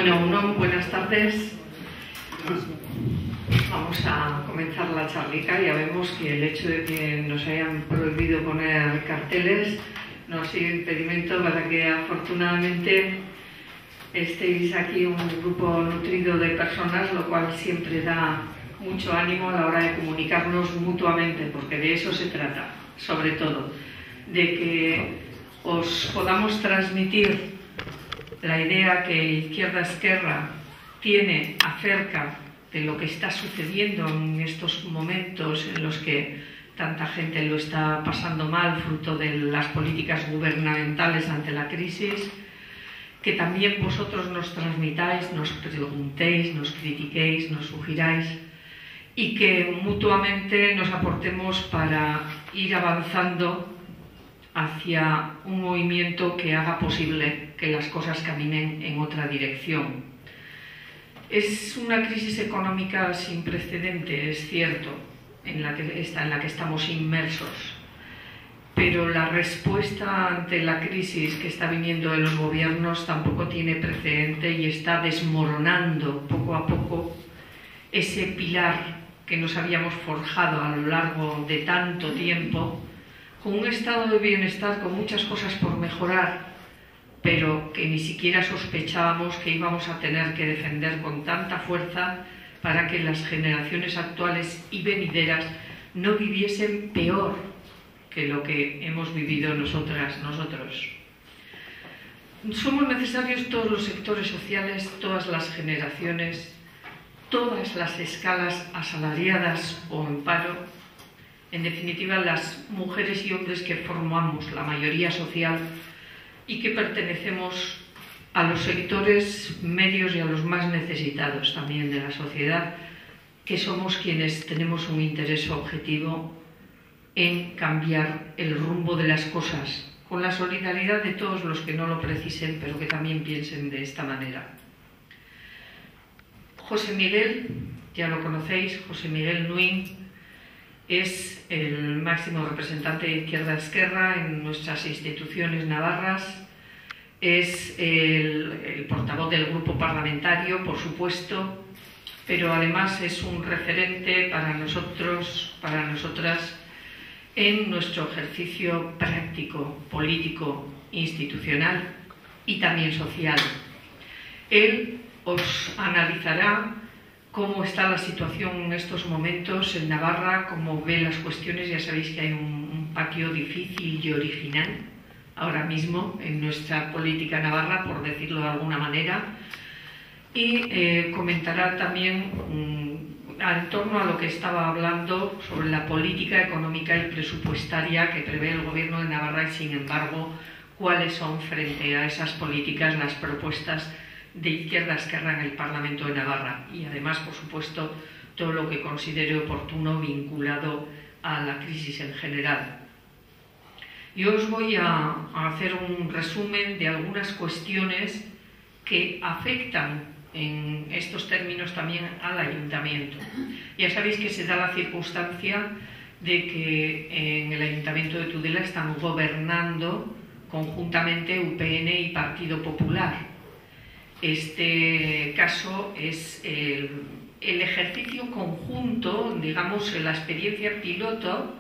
Buenas tardes. Vamos a comenzar la charlica. Ya vemos que el hecho de que nos hayan prohibido poner carteles no ha sido impedimento para que afortunadamente estéis aquí un grupo nutrido de personas, lo cual siempre da mucho ánimo a la hora de comunicarnos mutuamente, porque de eso se trata, sobre todo, de que os podamos transmitir la idea que Izquierda Esquerra tiene acerca de lo que está sucediendo en estos momentos en los que tanta gente lo está pasando mal, fruto de las políticas gubernamentales ante la crisis, que también vosotros nos transmitáis, nos preguntéis, nos critiquéis, nos sugiráis y que mutuamente nos aportemos para ir avanzando hacia un movimiento que haga posible que las cosas caminen en otra dirección. Es una crisis económica sin precedente, es cierto, en la que estamos inmersos, pero la respuesta ante la crisis que está viniendo de los gobiernos tampoco tiene precedente y está desmoronando poco a poco ese pilar que nos habíamos forjado a lo largo de tanto tiempo, con un estado de bienestar con muchas cosas por mejorar, pero que ni siquiera sospechábamos que íbamos a tener que defender con tanta fuerza para que las generaciones actuales y venideras no viviesen peor que lo que hemos vivido nosotros. Somos necesarios todos los sectores sociales, todas las generaciones, todas las escalas asalariadas o en paro. En definitiva, las mujeres y hombres que formamos la mayoría social y que pertenecemos a los sectores medios y a los más necesitados también de la sociedad, que somos quienes tenemos un interés objetivo en cambiar el rumbo de las cosas, con la solidaridad de todos los que no lo precisen, pero que también piensen de esta manera. José Miguel, ya lo conocéis, José Miguel Nuín, es el máximo representante de Izquierda Esquerra en nuestras instituciones navarras, es el portavoz del grupo parlamentario, por supuesto, pero además es un referente para nosotros, para nosotras, en nuestro ejercicio práctico, político, institucional y también social. Él os analizará cómo está la situación en estos momentos en Navarra, cómo ve las cuestiones. Ya sabéis que hay un patio difícil y original ahora mismo en nuestra política navarra, por decirlo de alguna manera, y comentará también en torno a lo que estaba hablando sobre la política económica y presupuestaria que prevé el Gobierno de Navarra y, sin embargo, cuáles son frente a esas políticas las propuestas de Izquierda Esquerra en el Parlamento de Navarra y además, por supuesto, todo lo que considere oportuno vinculado a la crisis en general. Yo os voy a hacer un resumen de algunas cuestiones que afectan en estos términos también al Ayuntamiento. Ya sabéis que se da la circunstancia de que en el Ayuntamiento de Tudela están gobernando conjuntamente UPN y Partido Popular. Este caso es el ejercicio conjunto, digamos, la experiencia piloto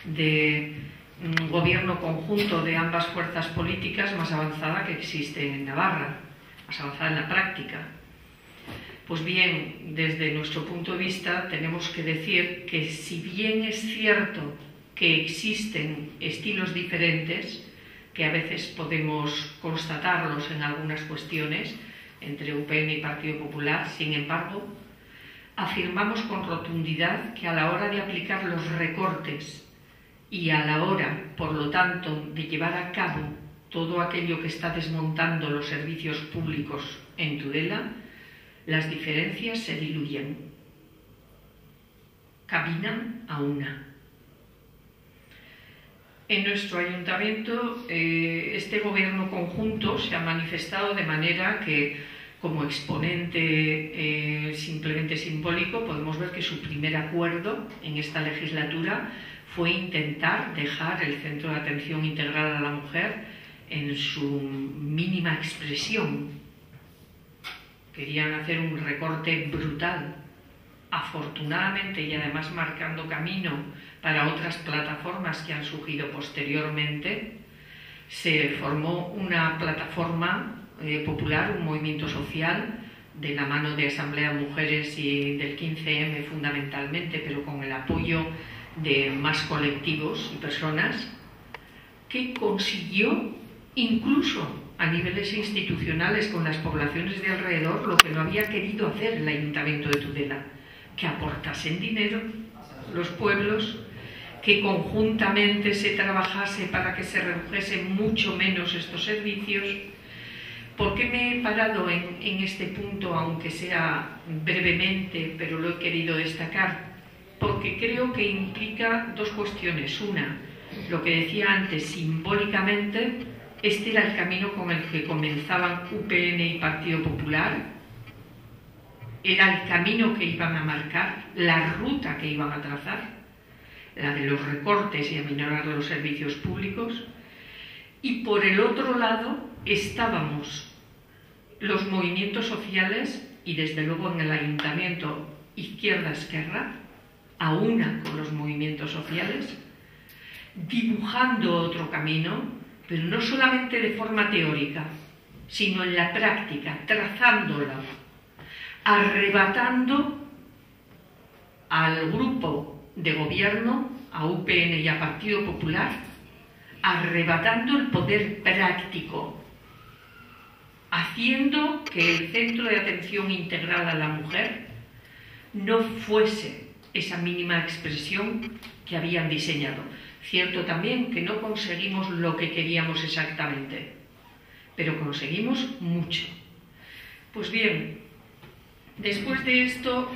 de un gobierno conjunto de ambas fuerzas políticas más avanzada que existe en Navarra, más avanzada en la práctica. Pues bien, desde nuestro punto de vista tenemos que decir que si bien es cierto que existen estilos diferentes, que a veces podemos constatarlos en algunas cuestiones, entre UPN y Partido Popular, sin embargo, afirmamos con rotundidad que a la hora de aplicar los recortes y a la hora, por lo tanto, de llevar a cabo todo aquello que está desmontando los servicios públicos en Tudela, las diferencias se diluyen, caminan a una. En nuestro ayuntamiento este gobierno conjunto se ha manifestado de manera que, como exponente simplemente simbólico, podemos ver que su primer acuerdo en esta legislatura fue intentar dejar el Centro de Atención Integral a la Mujer en su mínima expresión. querían hacer un recorte brutal. Afortunadamente, y además marcando camino para otras plataformas que han surgido posteriormente, se formó una plataforma popular, un movimiento social, de la mano de Asamblea de Mujeres y del 15M fundamentalmente, pero con el apoyo de más colectivos y personas, que consiguió incluso a niveles institucionales con las poblaciones de alrededor lo que no había querido hacer el Ayuntamiento de Tudela, que aportasen dinero los pueblos, que conjuntamente se trabajase para que se redujesen mucho menos estos servicios. ¿Por qué me he parado en este punto, aunque sea brevemente, pero lo he querido destacar? Porque creo que implica dos cuestiones. Una, lo que decía antes, simbólicamente, este era el camino con el que comenzaban UPN y Partido Popular, era el camino que iban a marcar, la ruta que iban a trazar, la de los recortes y aminorar los servicios públicos. Y por el otro lado estábamos los movimientos sociales y desde luego en el Ayuntamiento izquierda-esquerra, a una con los movimientos sociales, dibujando otro camino, pero no solamente de forma teórica, sino en la práctica, trazándola, arrebatando al grupo de gobierno, a UPN y a Partido Popular, arrebatando el poder práctico, haciendo que el Centro de Atención Integral a la Mujer no fuese esa mínima expresión que habían diseñado. Cierto también que no conseguimos lo que queríamos exactamente, pero conseguimos mucho. Pues bien, después de esto,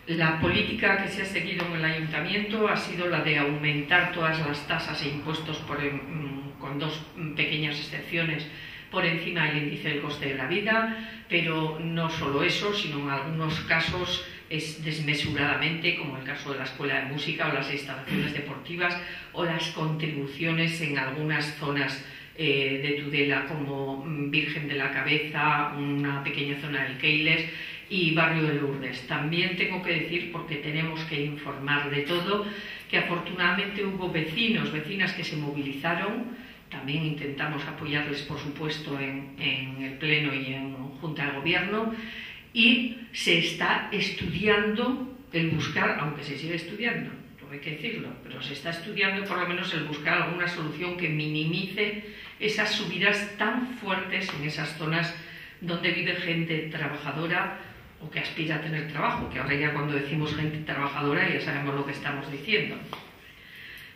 la política que se ha seguido en el Ayuntamiento ha sido la de aumentar todas las tasas e impuestos con dos pequeñas excepciones por encima del índice del coste de la vida, pero no solo eso, sino en algunos casos es desmesuradamente, como el caso de la Escuela de Música o las instalaciones deportivas o las contribuciones en algunas zonas de Tudela como Virgen de la Cabeza, una pequeña zona del Keiles y Barrio de Lourdes. También tengo que decir, porque tenemos que informar de todo, que afortunadamente hubo vecinas que se movilizaron. También intentamos apoyarles, por supuesto, en el Pleno y en Junta de Gobierno, y se está estudiando el buscar, aunque se sigue estudiando, no hay que decirlo, pero se está estudiando por lo menos el buscar alguna solución que minimice esas subidas tan fuertes en esas zonas donde vive gente trabajadora o que aspira a tener trabajo, que ahora ya cuando decimos gente trabajadora ya sabemos lo que estamos diciendo.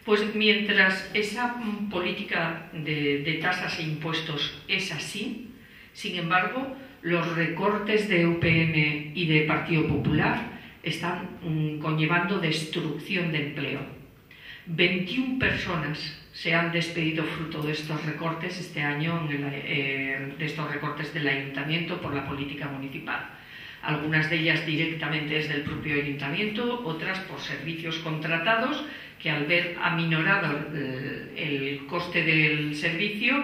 Pues mientras esa política de tasas e impuestos es así, sin embargo, los recortes de UPN y de Partido Popular están conllevando destrucción de empleo. 21 personas se han despedido fruto de estos recortes este año, de estos recortes del Ayuntamiento por la política municipal. Algunas de ellas directamente desde el propio Ayuntamiento, otras por servicios contratados que al ver aminorado el coste del servicio,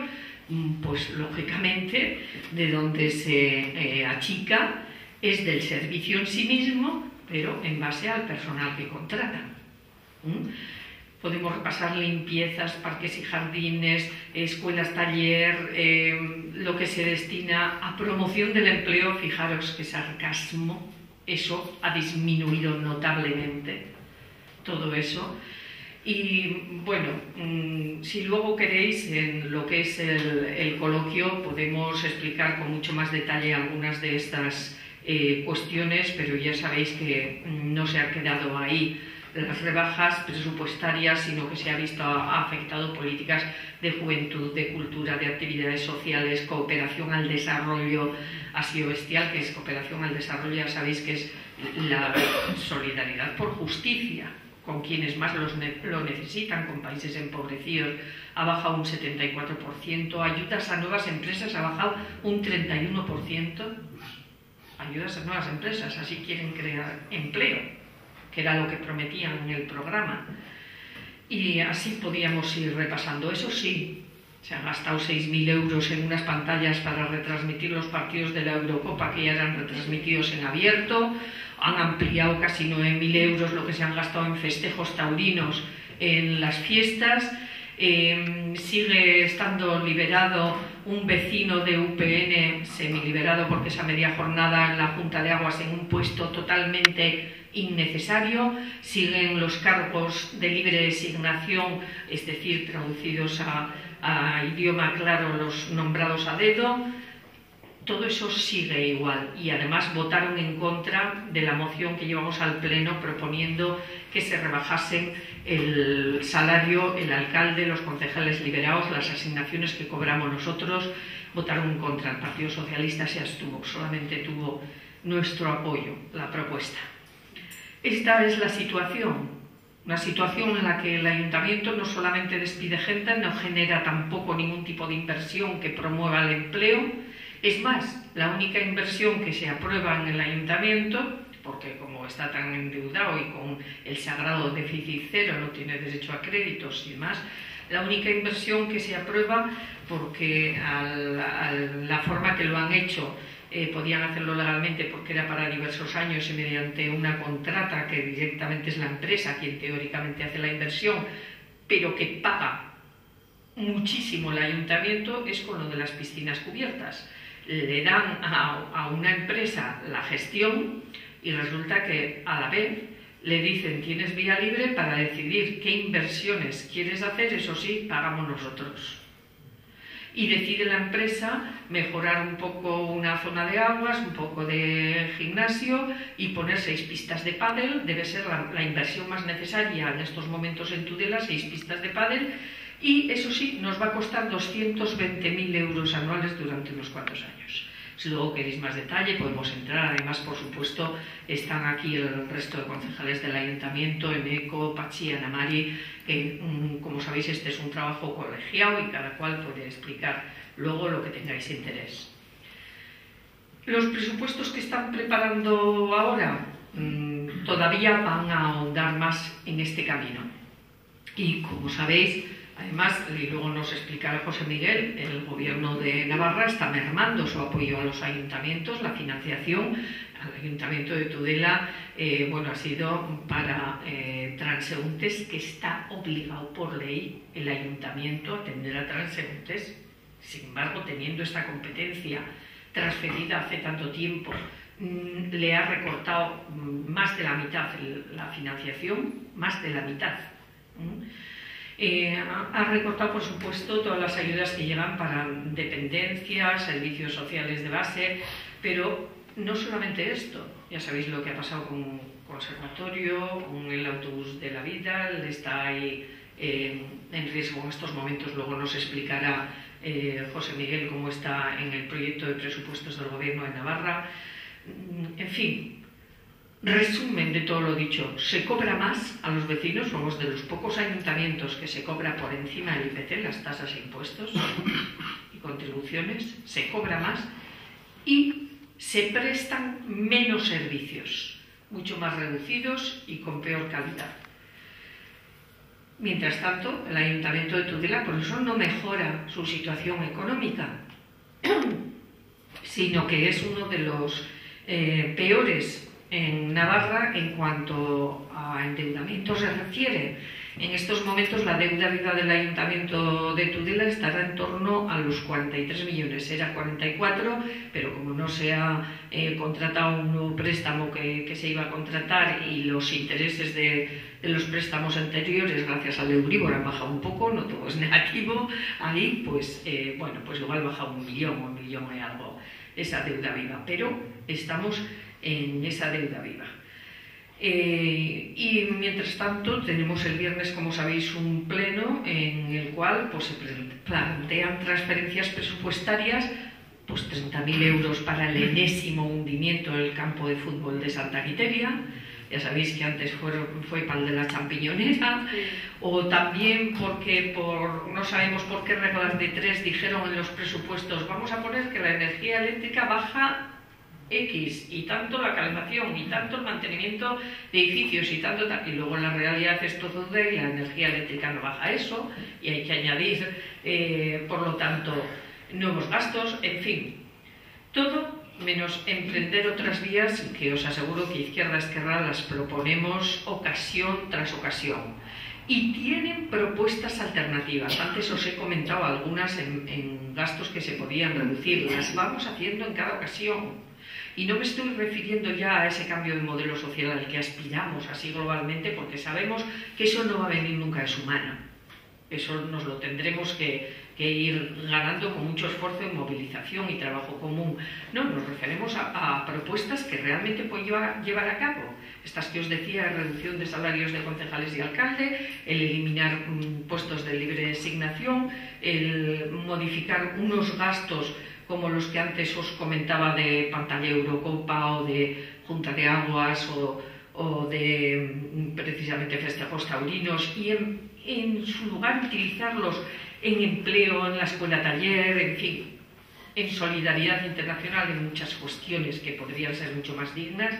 pues lógicamente de donde se achica es del servicio en sí mismo, pero en base al personal que contratan. Podemos repasar limpiezas, parques y jardines, escuelas, taller, lo que se destina a promoción del empleo. Fijaros qué sarcasmo, eso ha disminuido notablemente, todo eso. Y bueno, si luego queréis, en lo que es el coloquio, podemos explicar con mucho más detalle algunas de estas cuestiones, pero ya sabéis que no se ha quedado ahí las rebajas presupuestarias, sino que se ha visto afectado políticas de juventud, de cultura, de actividades sociales, cooperación al desarrollo. Ha sido bestial, que es cooperación al desarrollo, ya sabéis que es la solidaridad por justicia con quienes más lo necesitan, con países empobrecidos, ha bajado un 74%, ayudas a nuevas empresas ha bajado un 31%, ayudas a nuevas empresas, así quieren crear empleo, que era lo que prometían en el programa. Y así podíamos ir repasando. Eso sí, Se han gastado 6.000 euros en unas pantallas para retransmitir los partidos de la Eurocopa que ya eran retransmitidos en abierto. Han ampliado casi 9.000 euros lo que se han gastado en festejos taurinos en las fiestas. Sigue estando liberado un vecino de UPN, semiliberado porque es a media jornada en la Junta de Aguas, en un puesto totalmente innecesario. Siguen los cargos de libre designación, es decir, traducidos a idioma claro, los nombrados a dedo. Todo eso sigue igual, y además votaron en contra de la moción que llevamos al Pleno proponiendo que se rebajasen el salario, el alcalde, los concejales liberados, las asignaciones que cobramos nosotros. Votaron en contra. El Partido Socialista se abstuvo, solamente tuvo nuestro apoyo la propuesta. Esta es la situación. Una situación en la que el ayuntamiento no solamente despide gente, no genera tampoco ningún tipo de inversión que promueva el empleo. Es más, la única inversión que se aprueba en el ayuntamiento, porque como está tan endeudado y con el sagrado déficit cero, no tiene derecho a créditos y demás, la única inversión que se aprueba, porque la forma que lo han hecho, podían hacerlo legalmente porque era para diversos años y mediante una contrata que directamente es la empresa quien teóricamente hace la inversión, pero que paga muchísimo el ayuntamiento, es con lo de las piscinas cubiertas. Le dan a una empresa la gestión y resulta que a la vez le dicen: tienes vía libre para decidir qué inversiones quieres hacer, eso sí, pagamos nosotros. Y decide la empresa mejorar un poco una zona de aguas, un poco de gimnasio y poner 6 pistas de pádel. Debe ser la inversión más necesaria en estos momentos en Tudela, 6 pistas de pádel. Y eso sí, nos va a costar 220.000 euros anuales durante unos cuantos años. Si luego queréis más detalle podemos entrar. Además, por supuesto, están aquí el resto de concejales del ayuntamiento, Eneco, Pachi, Ana Mari, que como sabéis este es un trabajo colegiado y cada cual puede explicar luego lo que tengáis interés. Los presupuestos que están preparando ahora todavía van a ahondar más en este camino. Y como sabéis, además, y luego nos explicará José Miguel, el Gobierno de Navarra está mermando su apoyo a los ayuntamientos. La financiación al Ayuntamiento de Tudela ha sido para transeúntes, que está obligado por ley el ayuntamiento a atender a transeúntes. Sin embargo, teniendo esta competencia transferida hace tanto tiempo, le ha recortado más de la mitad la financiación, más de la mitad. Ha recortado, por supuesto, todas las ayudas que llegan para dependencias, servicios sociales de base, pero no solamente esto. Ya sabéis lo que ha pasado con el conservatorio, con el autobús de la vida, está ahí en riesgo en estos momentos. Luego nos explicará José Miguel cómo está en el proyecto de presupuestos del Gobierno de Navarra. En fin. Resumen de todo lo dicho: se cobra más a los vecinos, somos de los pocos ayuntamientos que se cobra por encima del IPC, las tasas e impuestos y contribuciones, se cobra más y se prestan menos servicios, mucho más reducidos y con peor calidad. Mientras tanto, el Ayuntamiento de Tudela por eso no mejora su situación económica, sino que es uno de los peores en Navarra en cuanto a endeudamiento se refiere. En estos momentos la deuda viva del Ayuntamiento de Tudela estará en torno a los 43 millones, era 44, pero como no se ha contratado un nuevo préstamo que se iba a contratar y los intereses de los préstamos anteriores, gracias al Euribor, han bajado un poco, no todo es negativo, ahí pues igual baja 1 millón o 1 millón y algo esa deuda viva, pero estamos en esa deuda viva. Y mientras tanto tenemos el viernes, como sabéis, un pleno en el cual pues, se plantean transferencias presupuestarias, pues 30.000 euros para el enésimo hundimiento del campo de fútbol de Santa Quiteria. Ya sabéis que antes fue para el de la Champiñonera, o también porque no sabemos por qué reglas de 3 dijeron en los presupuestos: vamos a poner que la energía eléctrica baja X, y tanto la calefacción, y tanto el mantenimiento de edificios, y tanto tal, y luego la realidad es tozuda y la energía eléctrica no baja eso, y hay que añadir, por lo tanto, nuevos gastos, en fin, todo menos emprender otras vías que os aseguro que Izquierda Esquerra las proponemos ocasión tras ocasión. Y tienen propuestas alternativas. Antes os he comentado algunas en gastos que se podían reducir. Las vamos haciendo en cada ocasión. Y no me estoy refiriendo ya a ese cambio de modelo social al que aspiramos así globalmente, porque sabemos que eso no va a venir nunca de su mano. Eso nos lo tendremos que ir ganando con mucho esfuerzo en movilización y trabajo común. No, nos referimos a propuestas que realmente pueden llevar a cabo. Estas que os decía, reducción de salarios de concejales y alcalde, el eliminar puestos de libre designación, el modificar unos gastos como los que antes os comentaba de pantalla Eurocopa o de Junta de Aguas o de precisamente festejos taurinos, y en su lugar utilizarlos en empleo, en la escuela taller, en fin, en solidaridad internacional, en muchas cuestiones que podrían ser mucho más dignas,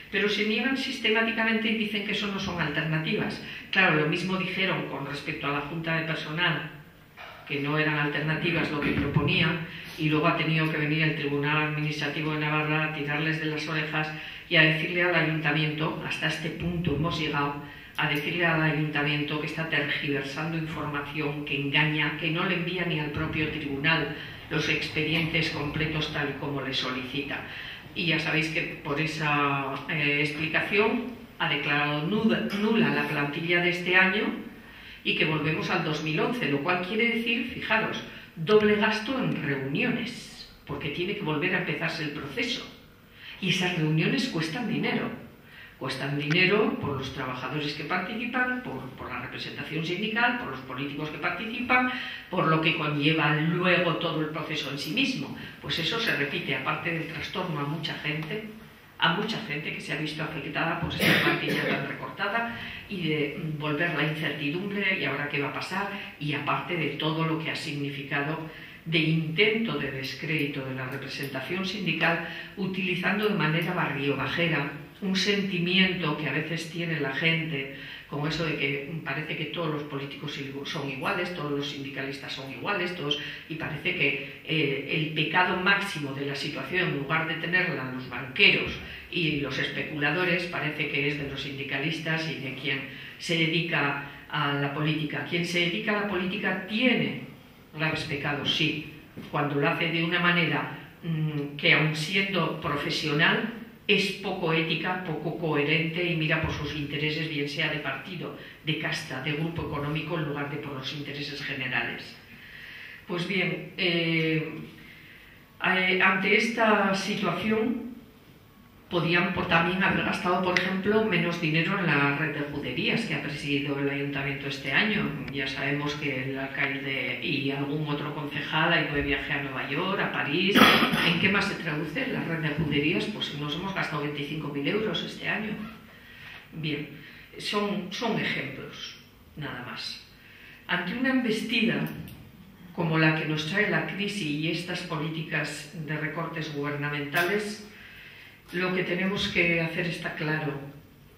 pero se niegan sistemáticamente y dicen que eso no son alternativas. Claro, lo mismo dijeron con respecto a la Junta de Personal, que no eran alternativas lo que proponían, y luego ha tenido que venir el Tribunal Administrativo de Navarra a tirarles de las orejas y a decirle al Ayuntamiento, hasta este punto hemos llegado, a decirle al Ayuntamiento que está tergiversando información, que engaña, que no le envía ni al propio tribunal los expedientes completos tal y como le solicita. Y ya sabéis que por esa explicación ha declarado nula la plantilla de este año y que volvemos al 2011, lo cual quiere decir, fijaros, doble gasto en reuniones, porque tiene que volver a empezarse el proceso. Y esas reuniones cuestan dinero. Cuestan dinero por los trabajadores que participan, por la representación sindical, por los políticos que participan, por lo que conlleva luego todo el proceso en sí mismo. Pues eso se repite, aparte del trastorno a mucha gente que se ha visto afectada por esa plantilla tan recortada y de volver la incertidumbre y ahora qué va a pasar, y aparte de todo lo que ha significado de intento de descrédito de la representación sindical, utilizando de manera barriobajera un sentimiento que a veces tiene la gente, como eso de que parece que todos los políticos son iguales, todos los sindicalistas son iguales, todos, y parece que el pecado máximo de la situación, en lugar de tenerla los banqueros y los especuladores, parece que es de los sindicalistas y de quien se dedica a la política. Quien se dedica a la política tiene graves pecados, sí, cuando lo hace de una manera que, aun siendo profesional, es poco ética, poco coherente y mira por sus intereses, bien sea de partido, de casta, de grupo económico, en lugar de por los intereses generales. Pues bien, ante esta situación podían también haber gastado, por ejemplo, menos dinero en la red de juderías que ha presidido el Ayuntamiento este año. Ya sabemos que el alcalde y algún otro concejal ha ido de viaje a Nueva York, a París. ¿En qué más se traduce la red de juderías? Pues nos hemos gastado 25.000 euros este año. Bien, son ejemplos, nada más. Ante una embestida como la que nos trae la crisis y estas políticas de recortes gubernamentales, lo que tenemos que hacer, está claro,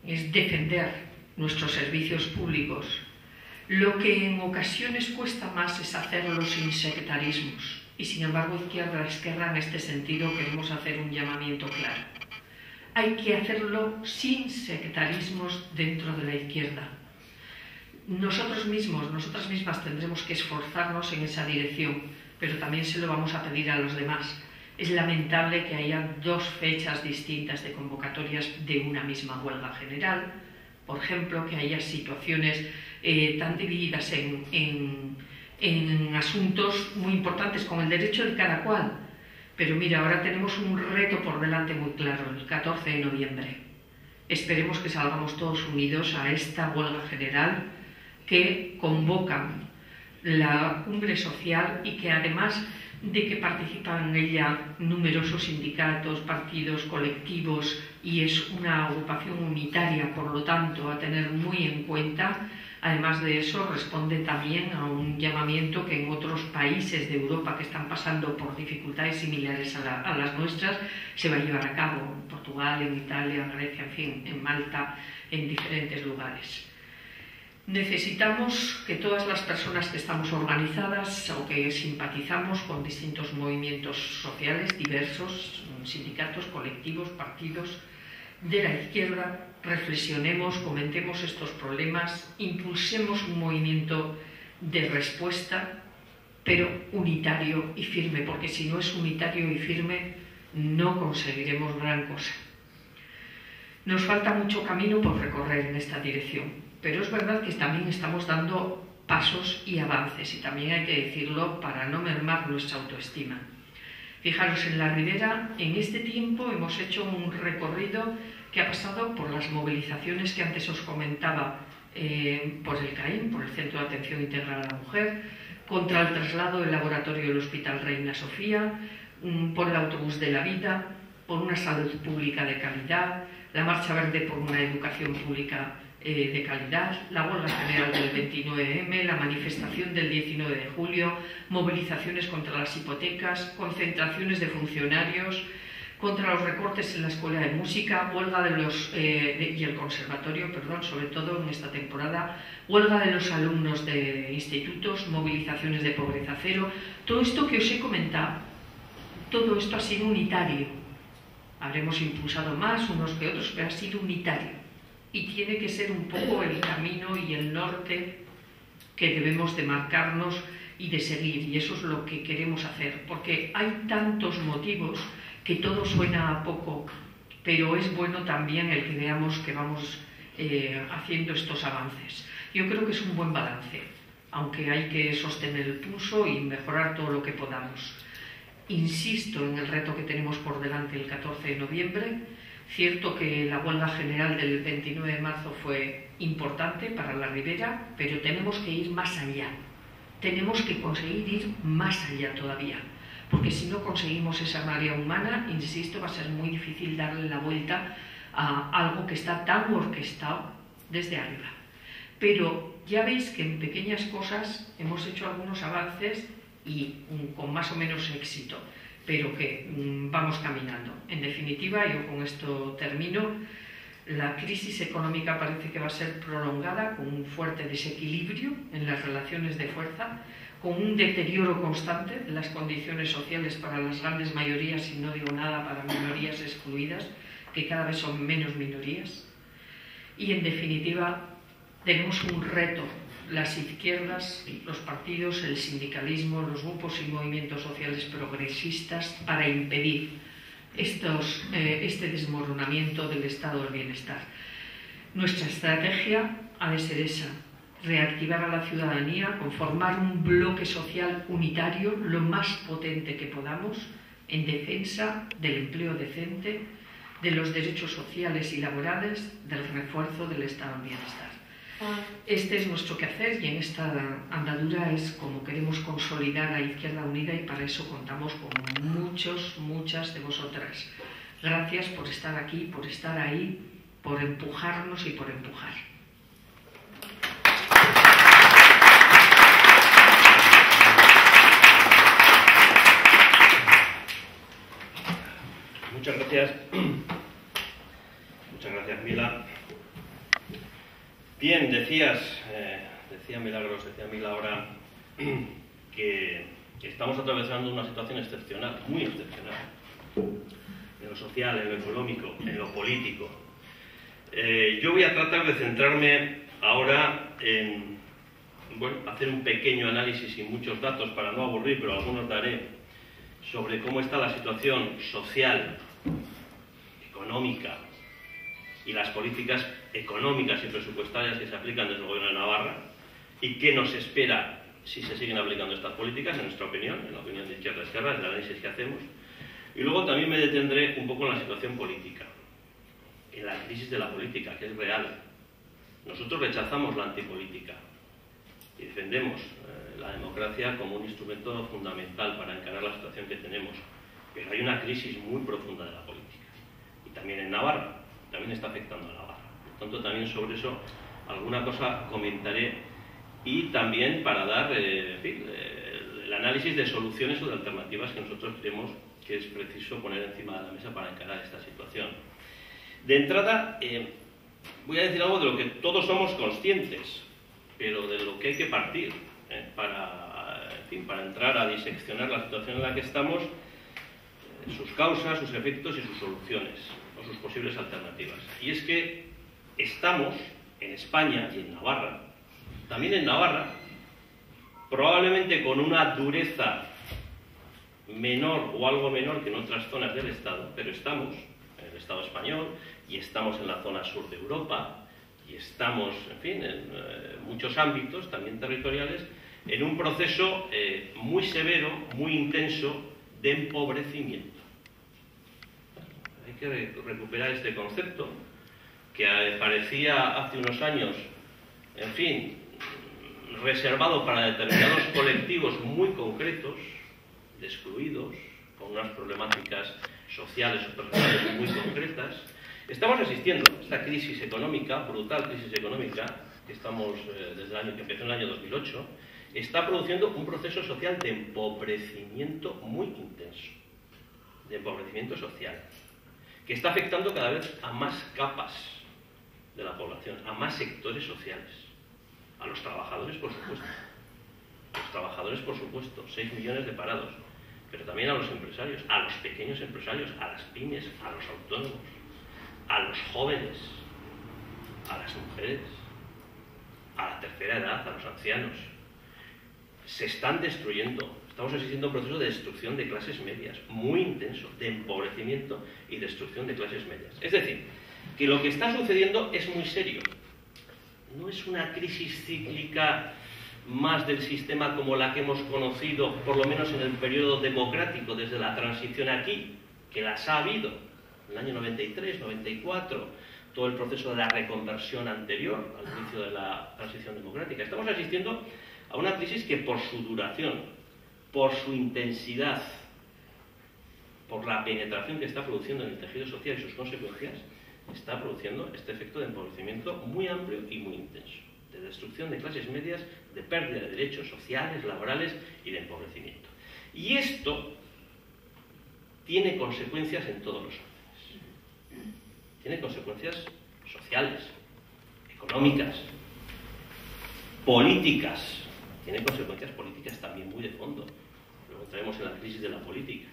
es defender nuestros servicios públicos. Lo que en ocasiones cuesta más es hacerlo sin sectarismos. Y sin embargo, Izquierda Esquerra, en este sentido, queremos hacer un llamamiento claro. Hay que hacerlo sin sectarismos dentro de la izquierda. Nosotros mismos, nosotras mismas tendremos que esforzarnos en esa dirección, pero también se lo vamos a pedir a los demás. Es lamentable que haya dos fechas distintas de convocatorias de una misma huelga general. Por ejemplo, que haya situaciones tan divididas en asuntos muy importantes con el derecho de cada cual. Pero mira, ahora tenemos un reto por delante muy claro, el 14 de noviembre. Esperemos que salgamos todos unidos a esta huelga general que convoca la cumbre social y que, además de que participan en ella numerosos sindicatos, partidos, colectivos, y es una agrupación unitaria, por lo tanto, a tener muy en cuenta, Además de eso, responde también a un llamamiento que en otros países de Europa que están pasando por dificultades similares a las nuestras se va a llevar a cabo, en Portugal, en Italia, en Grecia, en fin, en Malta, en diferentes lugares. Necesitamos que todas las personas que estamos organizadas o que simpatizamos con distintos movimientos sociales diversos, sindicatos, colectivos, partidos de la izquierda, reflexionemos, comentemos estos problemas, impulsemos un movimiento de respuesta, pero unitario y firme, porque si no es unitario y firme no conseguiremos gran cosa. Nos falta mucho camino por recorrer en esta dirección. Pero es verdad que también estamos dando pasos y avances, y también hay que decirlo para no mermar nuestra autoestima. Fijaros, en la Ribera, en este tiempo hemos hecho un recorrido que ha pasado por las movilizaciones que antes os comentaba, por el CAIM, por el Centro de Atención Integral a la Mujer, contra el traslado del laboratorio del Hospital Reina Sofía, por el autobús de la vida, por una salud pública de calidad, la Marcha Verde por una educación pública de calidad, la huelga general del 29M, la manifestación del 19 de julio, movilizaciones contra las hipotecas, concentraciones de funcionarios, contra los recortes en la Escuela de Música, huelga de los y el conservatorio, perdón, sobre todo en esta temporada, huelga de los alumnos de institutos, movilizaciones de pobreza cero. Todo esto que os he comentado, todo esto ha sido unitario. Habremos impulsado más unos que otros, pero ha sido unitario. Y tiene que ser un poco el camino y el norte que debemos de marcarnos y de seguir, y eso es lo que queremos hacer, porque hay tantos motivos que todo suena a poco, pero es bueno también el que veamos que vamos haciendo estos avances. Yo creo que es un buen balance, aunque hay que sostener el pulso y mejorar todo lo que podamos. Insisto en el reto que tenemos por delante el 14 de noviembre, cierto que la huelga general del 29 de marzo fue importante para la Ribera, pero tenemos que ir más allá. Tenemos que conseguir ir más allá todavía, porque si no conseguimos esa marea humana, insisto, va a ser muy difícil darle la vuelta a algo que está tan orquestado desde arriba. Pero ya veis que en pequeñas cosas hemos hecho algunos avances y con más o menos éxito, pero que vamos caminando. En definitiva, yo con esto termino, la crisis económica parece que va a ser prolongada, con un fuerte desequilibrio en las relaciones de fuerza, con un deterioro constante de las condiciones sociales para las grandes mayorías, y no digo nada para minorías excluidas, que cada vez son menos minorías. Y en definitiva, tenemos un reto, las izquierdas, los partidos, el sindicalismo, los grupos y movimientos sociales progresistas, para impedir este desmoronamiento del estado del bienestar. Nuestra estrategia ha de ser esa: reactivar a la ciudadanía, conformar un bloque social unitario lo más potente que podamos en defensa del empleo decente, de los derechos sociales y laborales, del refuerzo del estado del bienestar. Este es nuestro quehacer, y en esta andadura es como queremos consolidar a Izquierda Unida, y para eso contamos con muchas de vosotras. Gracias por estar aquí, por estar ahí, por empujarnos y por empujar. Muchas gracias. Muchas gracias, Mila. Bien, decía Milagros, decía Mila ahora que estamos atravesando una situación excepcional, muy excepcional, en lo social, en lo económico, en lo político. Yo voy a tratar de centrarme ahora en hacer un pequeño análisis y muchos datos para no aburrir, pero algunos daré, sobre cómo está la situación social, económica y las políticas económicas y presupuestarias que se aplican desde el Gobierno de Navarra, y qué nos espera si se siguen aplicando estas políticas, en nuestra opinión, en la opinión de Izquierda Esquerra, en el análisis que hacemos. Y luego también me detendré un poco en la situación política, en la crisis de la política, que es real. Nosotros rechazamos la antipolítica y defendemos la democracia como un instrumento fundamental para encarar la situación que tenemos. Pero hay una crisis muy profunda de la política. Y también en Navarra, también está afectando a Navarra. Por tanto, también sobre eso alguna cosa comentaré, y también para dar el análisis de soluciones o de alternativas que nosotros creemos que es preciso poner encima de la mesa para encarar esta situación. De entrada, voy a decir algo de lo que todos somos conscientes, pero de lo que hay que partir para entrar a diseccionar la situación en la que estamos, sus causas, sus efectos y sus soluciones, o sus posibles alternativas. Y es que estamos en España y en Navarra, también en Navarra, probablemente con una dureza menor o algo menor que en otras zonas del Estado, pero estamos en el Estado español y estamos en la zona sur de Europa y estamos, en fin, en muchos ámbitos, también territoriales, en un proceso muy severo, muy intenso de empobrecimiento. Hay que recuperar este concepto que parecía hace unos años, en fin, reservado para determinados colectivos muy concretos, excluidos, con unas problemáticas sociales o personales muy concretas. Estamos asistiendo a esta crisis económica, brutal crisis económica, que estamos desde el año que empezó en el año 2008, está produciendo un proceso social de empobrecimiento muy intenso, de empobrecimiento social, que está afectando cada vez a más capas de la población, a más sectores sociales, a los trabajadores, por supuesto. A los trabajadores, por supuesto, 6 millones de parados, pero también a los empresarios, a los pequeños empresarios, a las pymes, a los autónomos, a los jóvenes, a las mujeres, a la tercera edad, a los ancianos. Se están destruyendo. Estamos asistiendo a un proceso de destrucción de clases medias, muy intenso, de empobrecimiento y destrucción de clases medias. Es decir, que lo que está sucediendo es muy serio. No es una crisis cíclica más del sistema como la que hemos conocido, por lo menos en el periodo democrático, desde la transición aquí, que las ha habido, en el año 93, 94, todo el proceso de la reconversión anterior al inicio de la transición democrática. Estamos asistiendo a una crisis que por su duración, por su intensidad, por la penetración que está produciendo en el tejido social y sus consecuencias, está produciendo este efecto de empobrecimiento muy amplio y muy intenso, de destrucción de clases medias, de pérdida de derechos sociales, laborales y de empobrecimiento. Y esto tiene consecuencias en todos los órdenes. Tiene consecuencias sociales, económicas, políticas. Tiene consecuencias políticas también muy de fondo. Luego entraremos en la crisis de la política.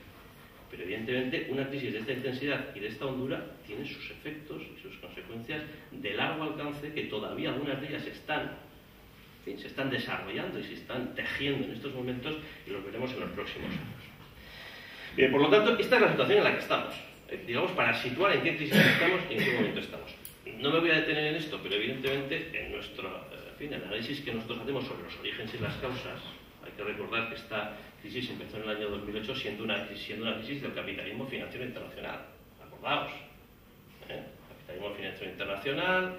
Pero evidentemente una crisis de esta intensidad y de esta hondura tiene sus efectos y sus consecuencias de largo alcance, que todavía algunas de ellas se están desarrollando y se están tejiendo en estos momentos, y los veremos en los próximos años. Bien, por lo tanto, esta es la situación en la que estamos, digamos, para situar en qué crisis estamos y en qué momento estamos. No me voy a detener en esto, pero evidentemente en nuestro el análisis que nosotros hacemos sobre los orígenes y las causas, hay que recordar que esta crisis empezó en el año 2008 siendo una crisis del capitalismo financiero internacional. Acordaos, capitalismo financiero internacional,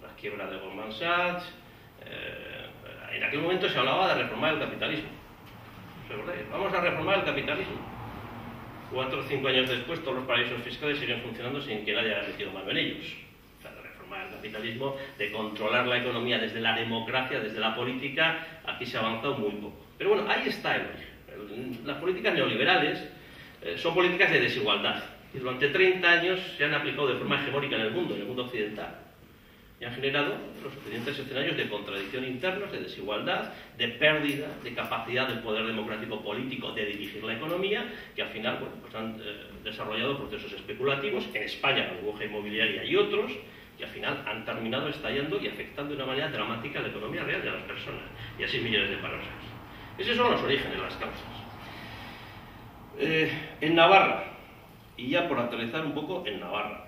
la quiebra de Goldman Sachs. En aquel momento se hablaba de reformar el capitalismo. ¿Os acordáis? Vamos a reformar el capitalismo. 4 o 5 años después, todos los paraísos fiscales siguen funcionando sin que nadie haya metido mano en ellos. El capitalismo, de controlar la economía desde la democracia, desde la política, aquí se ha avanzado muy poco. Pero bueno, ahí está el origen. Las políticas neoliberales son políticas de desigualdad. Y durante 30 años se han aplicado de forma hegemónica en el mundo occidental. Y han generado los suficientes escenarios de contradicción internos, de desigualdad, de pérdida de capacidad del poder democrático político de dirigir la economía, que al final pues han desarrollado procesos especulativos, en España la burbuja inmobiliaria y otros, que al final han terminado estallando y afectando de una manera dramática a la economía real de las personas y a 6 millones de parados. Esos son los orígenes, las causas. En Navarra, y ya por aterrizar un poco en Navarra.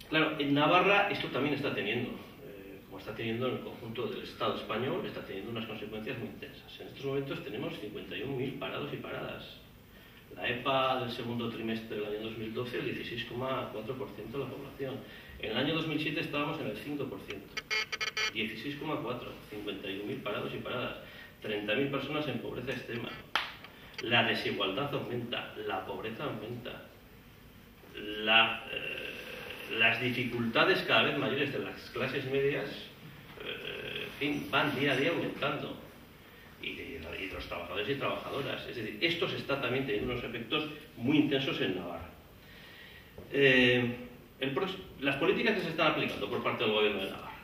Claro, en Navarra esto también está teniendo, como está teniendo en el conjunto del Estado español, está teniendo unas consecuencias muy intensas. En estos momentos tenemos 51.000 parados y paradas. La EPA del segundo trimestre del año 2012, el 16,4% de la población. En el año 2007 estábamos en el 5%. 16,4%, 51.000 parados y paradas. 30.000 personas en pobreza extrema. La desigualdad aumenta, la pobreza aumenta. Las dificultades cada vez mayores de las clases medias fin, van día a día aumentando. Y de los trabajadores y trabajadoras. Es decir, esto se está también teniendo unos efectos muy intensos en Navarra. Las políticas que se están aplicando por parte del gobierno de Navarra,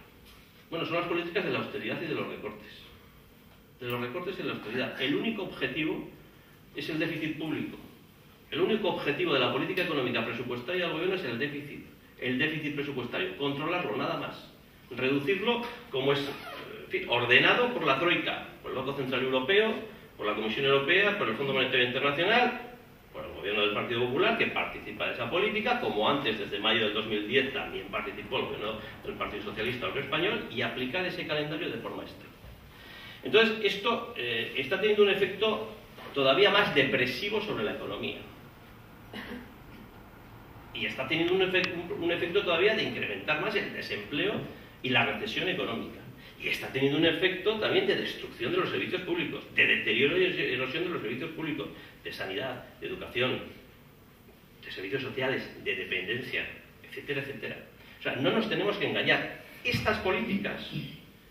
bueno, son las políticas de la austeridad y de los recortes. De los recortes y de la austeridad. El único objetivo es el déficit público. El único objetivo de la política económica presupuestaria del gobierno es el déficit presupuestario. Controlarlo, nada más. Reducirlo como es, en fin, ordenado por la Troika, por el Banco Central Europeo, por la Comisión Europea, por el Fondo Monetario Internacional, por el gobierno del Partido Popular, que participa de esa política, como antes, desde mayo del 2010, también participó el gobierno del Partido Socialista Obrero Español, y aplicar ese calendario de forma estricta. Entonces, esto está teniendo un efecto todavía más depresivo sobre la economía. Y está teniendo un efecto todavía de incrementar más el desempleo y la recesión económica. Y está teniendo un efecto también de destrucción de los servicios públicos, de deterioro y erosión de los servicios públicos, de sanidad, de educación, de servicios sociales, de dependencia, etcétera, etcétera. O sea, no nos tenemos que engañar. Estas políticas,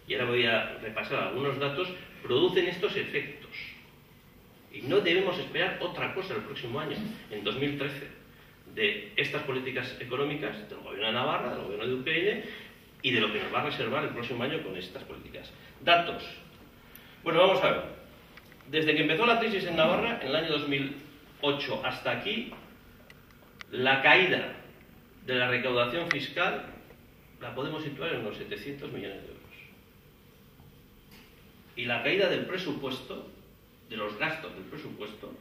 y ahora voy a repasar algunos datos, producen estos efectos. Y no debemos esperar otra cosa el próximo año, en 2013, de estas políticas económicas del gobierno de Navarra, del gobierno de UPN, y de lo que nos va a reservar el próximo año con estas políticas. Datos. Bueno, vamos a ver. Desde que empezó la crisis en Navarra, en el año 2008 hasta aquí, la caída de la recaudación fiscal la podemos situar en unos 700 millones de euros. Y la caída del presupuesto, de los gastos del presupuesto,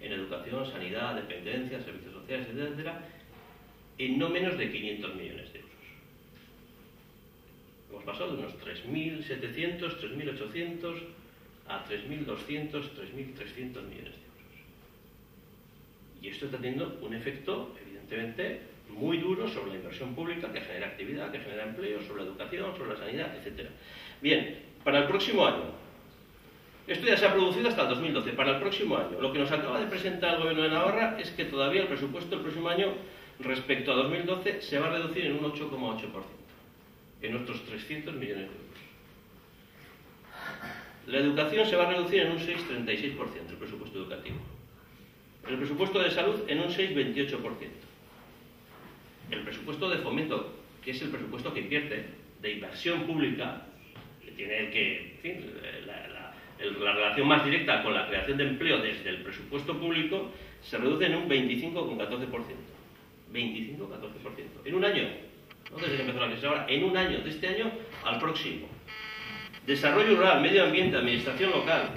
en educación, sanidad, dependencia, servicios sociales, etcétera, en no menos de 500 millones de euros. Hemos pasado de unos 3.700, 3.800 a 3.200, 3.300 millones de euros. Y esto está teniendo un efecto, evidentemente, muy duro sobre la inversión pública, que genera actividad, que genera empleo, sobre la educación, sobre la sanidad, etc. Bien, para el próximo año, esto ya se ha producido hasta el 2012, para el próximo año, lo que nos acaba de presentar el Gobierno de Navarra es que todavía el presupuesto del próximo año, respecto a 2012, se va a reducir en un 8,8%. En otros 300 millones de euros. La educación se va a reducir en un 6,36% el presupuesto educativo. El presupuesto de salud en un 6,28%. El presupuesto de fomento, que es el presupuesto que invierte de inversión pública, que tiene en fin, la relación más directa con la creación de empleo desde el presupuesto público, se reduce en un 25,14%. 25,14%. En un año. No desde que empezó la crisis ahora, en un año, de este año al próximo. Desarrollo rural, medio ambiente, administración local,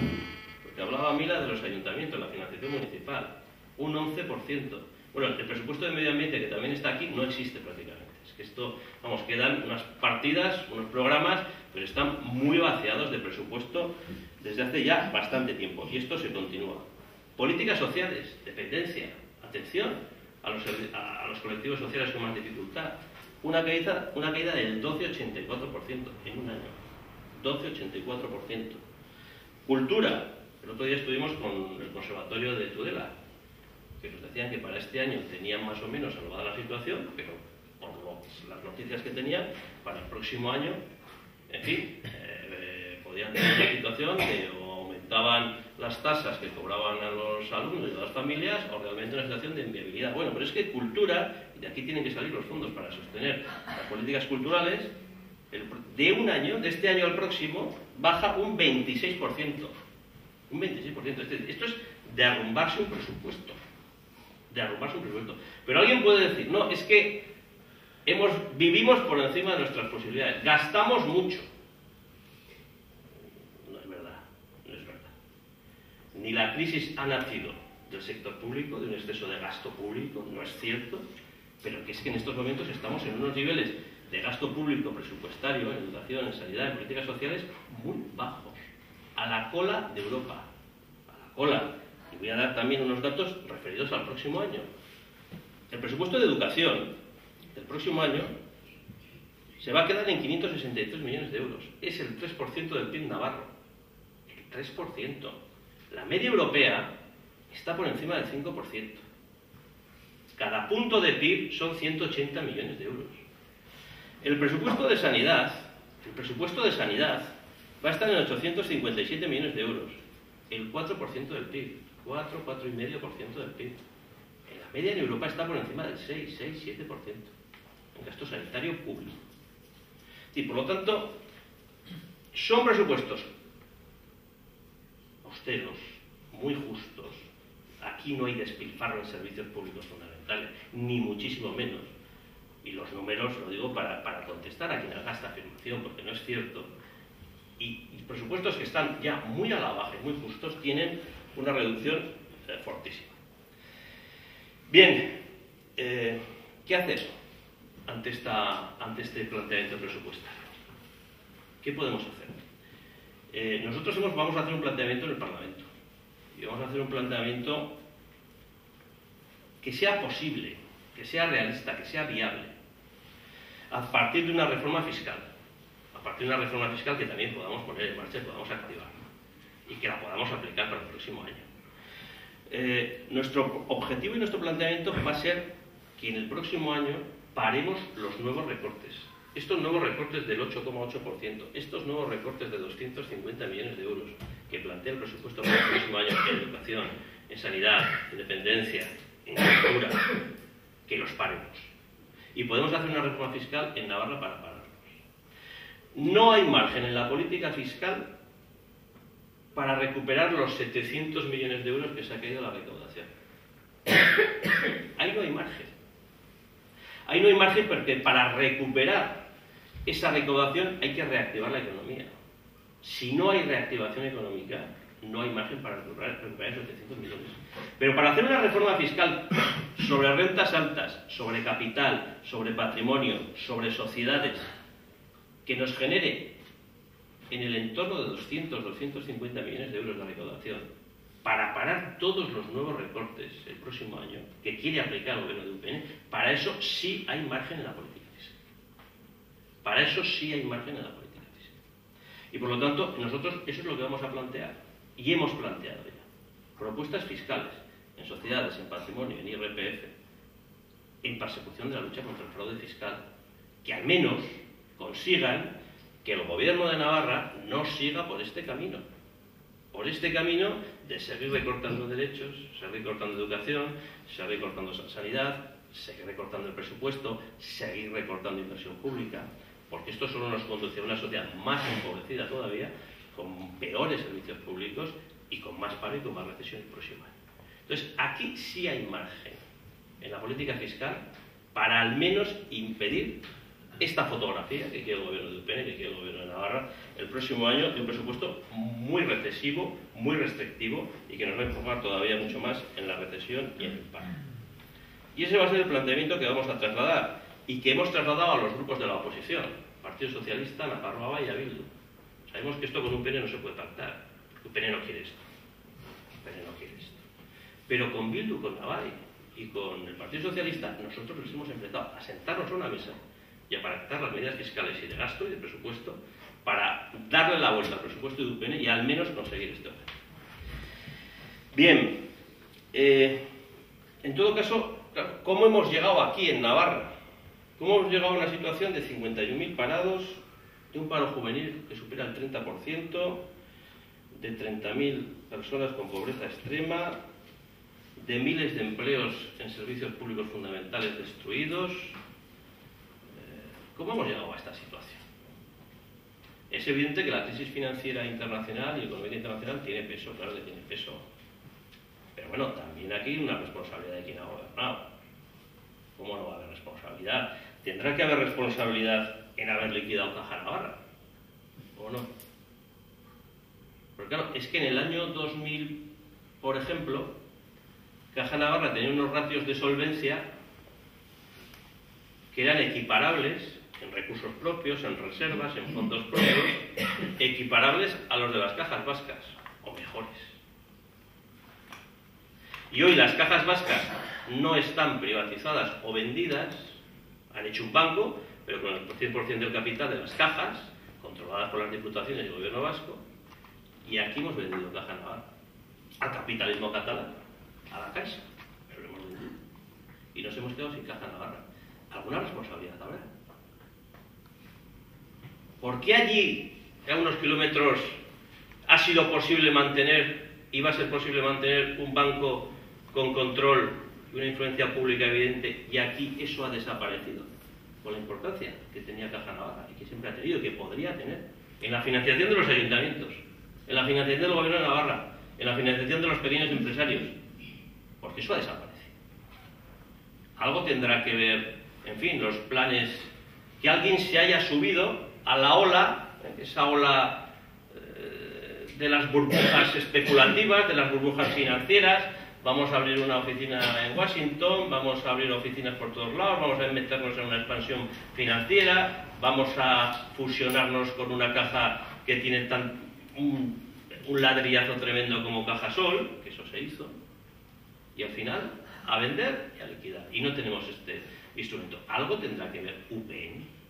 porque hablaba Mila de los ayuntamientos, la financiación municipal, un 11%. Bueno, el presupuesto de medio ambiente, que también está aquí, no existe prácticamente. Es que esto, vamos, quedan unas partidas, unos programas, pero están muy vaciados de presupuesto desde hace ya bastante tiempo. Y esto se continúa. Políticas sociales, dependencia, atención a los colectivos sociales con más dificultad. Una caída del 12,84% en un año. 12,84%. Cultura. El otro día estuvimos con el Conservatorio de Tudela, que nos decían que para este año tenían más o menos salvada la situación, pero por las noticias que tenían, para el próximo año, en fin, podían tener una situación que o aumentaban las tasas que cobraban a los alumnos y a las familias, o realmente una situación de inviabilidad. Bueno, pero es que cultura, y de aquí tienen que salir los fondos para sostener las políticas culturales, de un año, de este año al próximo, baja un 26%. Un 26%. Esto es derrumbarse un presupuesto. Derrumbarse un presupuesto. Pero alguien puede decir, no, es que vivimos por encima de nuestras posibilidades, gastamos mucho. No es verdad, no es verdad. Ni la crisis ha nacido del sector público, de un exceso de gasto público, no es cierto, pero que es que en estos momentos estamos en unos niveles de gasto público presupuestario, en educación, en sanidad, en políticas sociales, muy bajos, a la cola de Europa, a la cola. Y voy a dar también unos datos referidos al próximo año. El presupuesto de educación del próximo año se va a quedar en 563 millones de euros. Es el 3% del PIB navarro. El 3%. La media europea está por encima del 5%. Cada punto de PIB son 180 millones de euros. El presupuesto de sanidad va a estar en 857 millones de euros, el 4% del PIB, 4,5% del PIB. En la media en Europa está por encima del 6, 7% en gasto sanitario público. Y por lo tanto, son presupuestos austeros, muy justos. Aquí no hay despilfarro en servicios públicos fundamentales, ni muchísimo menos. Y los números, lo digo para contestar a quien haga esta afirmación, porque no es cierto. Y presupuestos que están ya muy a la baja y muy justos tienen una reducción fortísima. Bien, ¿qué hacer ante este planteamiento presupuestario? ¿Qué podemos hacer? Nosotros vamos a hacer un planteamiento en el Parlamento. Y vamos a hacer un planteamiento que sea posible, que sea realista, que sea viable, a partir de una reforma fiscal. A partir de una reforma fiscal que también podamos poner en marcha y podamos activar. Y que la podamos aplicar para el próximo año. Nuestro objetivo y nuestro planteamiento va a ser que en el próximo año paremos los nuevos recortes. Estos nuevos recortes del 8,8%, estos nuevos recortes de 250 millones de euros que plantea el presupuesto para el próximo año en educación, en sanidad, en dependencia, en cultura, que los paremos. Y podemos hacer una reforma fiscal en Navarra para pararlos. No hay margen en la política fiscal para recuperar los 700 millones de euros que se ha caído la recaudación. Ahí no hay margen. Ahí no hay margen porque para recuperar esa recaudación hay que reactivar la economía. Si no hay reactivación económica, no hay margen para recuperar esos 700 millones. Pero para hacer una reforma fiscal sobre rentas altas, sobre capital, sobre patrimonio, sobre sociedades, que nos genere en el entorno de 200-250 millones de euros de recaudación, para parar todos los nuevos recortes el próximo año que quiere aplicar el gobierno de UPN, para eso sí hay margen en la política fiscal. Para eso sí hay margen en la política fiscal. Y por lo tanto, nosotros eso es lo que vamos a plantear. Y hemos planteado ya propuestas fiscales en sociedades, en patrimonio, en IRPF, en persecución de la lucha contra el fraude fiscal, que al menos consigan que el gobierno de Navarra no siga por este camino. Por este camino de seguir recortando derechos, seguir recortando educación, seguir recortando sanidad, seguir recortando el presupuesto, seguir recortando inversión pública, porque esto solo nos conduce a una sociedad más empobrecida todavía, con peores servicios públicos y con más paro y con más recesión el próximo año. Entonces, aquí sí hay margen en la política fiscal para al menos impedir esta fotografía que quiere el gobierno de UPN, que quiere el gobierno de Navarra, el próximo año de un presupuesto muy recesivo, muy restrictivo y que nos va a empujar todavía mucho más en la recesión y en el paro. Y ese va a ser el planteamiento que vamos a trasladar y que hemos trasladado a los grupos de la oposición, Partido Socialista, Nafarroa y a Bildu. Sabemos que esto con UPN no se puede pactar. UPN no quiere esto. UPN no quiere esto. Pero con Bildu, con Navarra y con el Partido Socialista, nosotros les hemos empezado a sentarnos a una mesa y a pactar las medidas fiscales y de gasto y de presupuesto para darle la vuelta al presupuesto de UPN y al menos conseguir este objetivo. Bien, en todo caso, ¿cómo hemos llegado aquí en Navarra? ¿Cómo hemos llegado a una situación de 51.000 parados, de un paro juvenil que supera el 30%, de 30.000 personas con pobreza extrema, de miles de empleos en servicios públicos fundamentales destruidos? ¿Cómo hemos llegado a esta situación? Es evidente que la crisis financiera internacional y económica internacional tiene peso, claro que tiene peso. Pero bueno, también aquí hay una responsabilidad de quien ha gobernado. ¿Cómo no va a haber responsabilidad? Tendrá que haber responsabilidad en haber liquidado Caja Navarra, ¿o no? Porque claro, es que en el año 2000, por ejemplo, Caja Navarra tenía unos ratios de solvencia que eran equiparables en recursos propios, en reservas, en fondos propios, equiparables a los de las cajas vascas, o mejores. Y hoy las cajas vascas no están privatizadas o vendidas, han hecho un banco, pero con el 100% del capital de las cajas, controladas por las diputaciones y el gobierno vasco, y aquí hemos vendido Caja Navarra al capitalismo catalán, a la Caixa, pero lo hemos vendido. Y nos hemos quedado sin Caja Navarra. ¿Alguna responsabilidad habrá? ¿Por qué allí a unos kilómetros ha sido posible mantener y va a ser posible mantener un banco con control y una influencia pública evidente, y aquí eso ha desaparecido, con la importancia que tenía Caja Navarra y que siempre ha tenido y que podría tener en la financiación de los ayuntamientos, en la financiación del Gobierno de Navarra, en la financiación de los pequeños empresarios, porque eso ha desaparecido. Algo tendrá que ver, en fin, los planes, que alguien se haya subido a la ola, esa ola de las burbujas especulativas, de las burbujas financieras. Vamos a abrir una oficina en Washington, vamos a abrir oficinas por todos lados, vamos a meternos en una expansión financiera, vamos a fusionarnos con una caja que tiene un ladrillazo tremendo como Cajasol, que eso se hizo, y al final a vender y a liquidar. Y no tenemos este instrumento. Algo tendrá que ver UPN.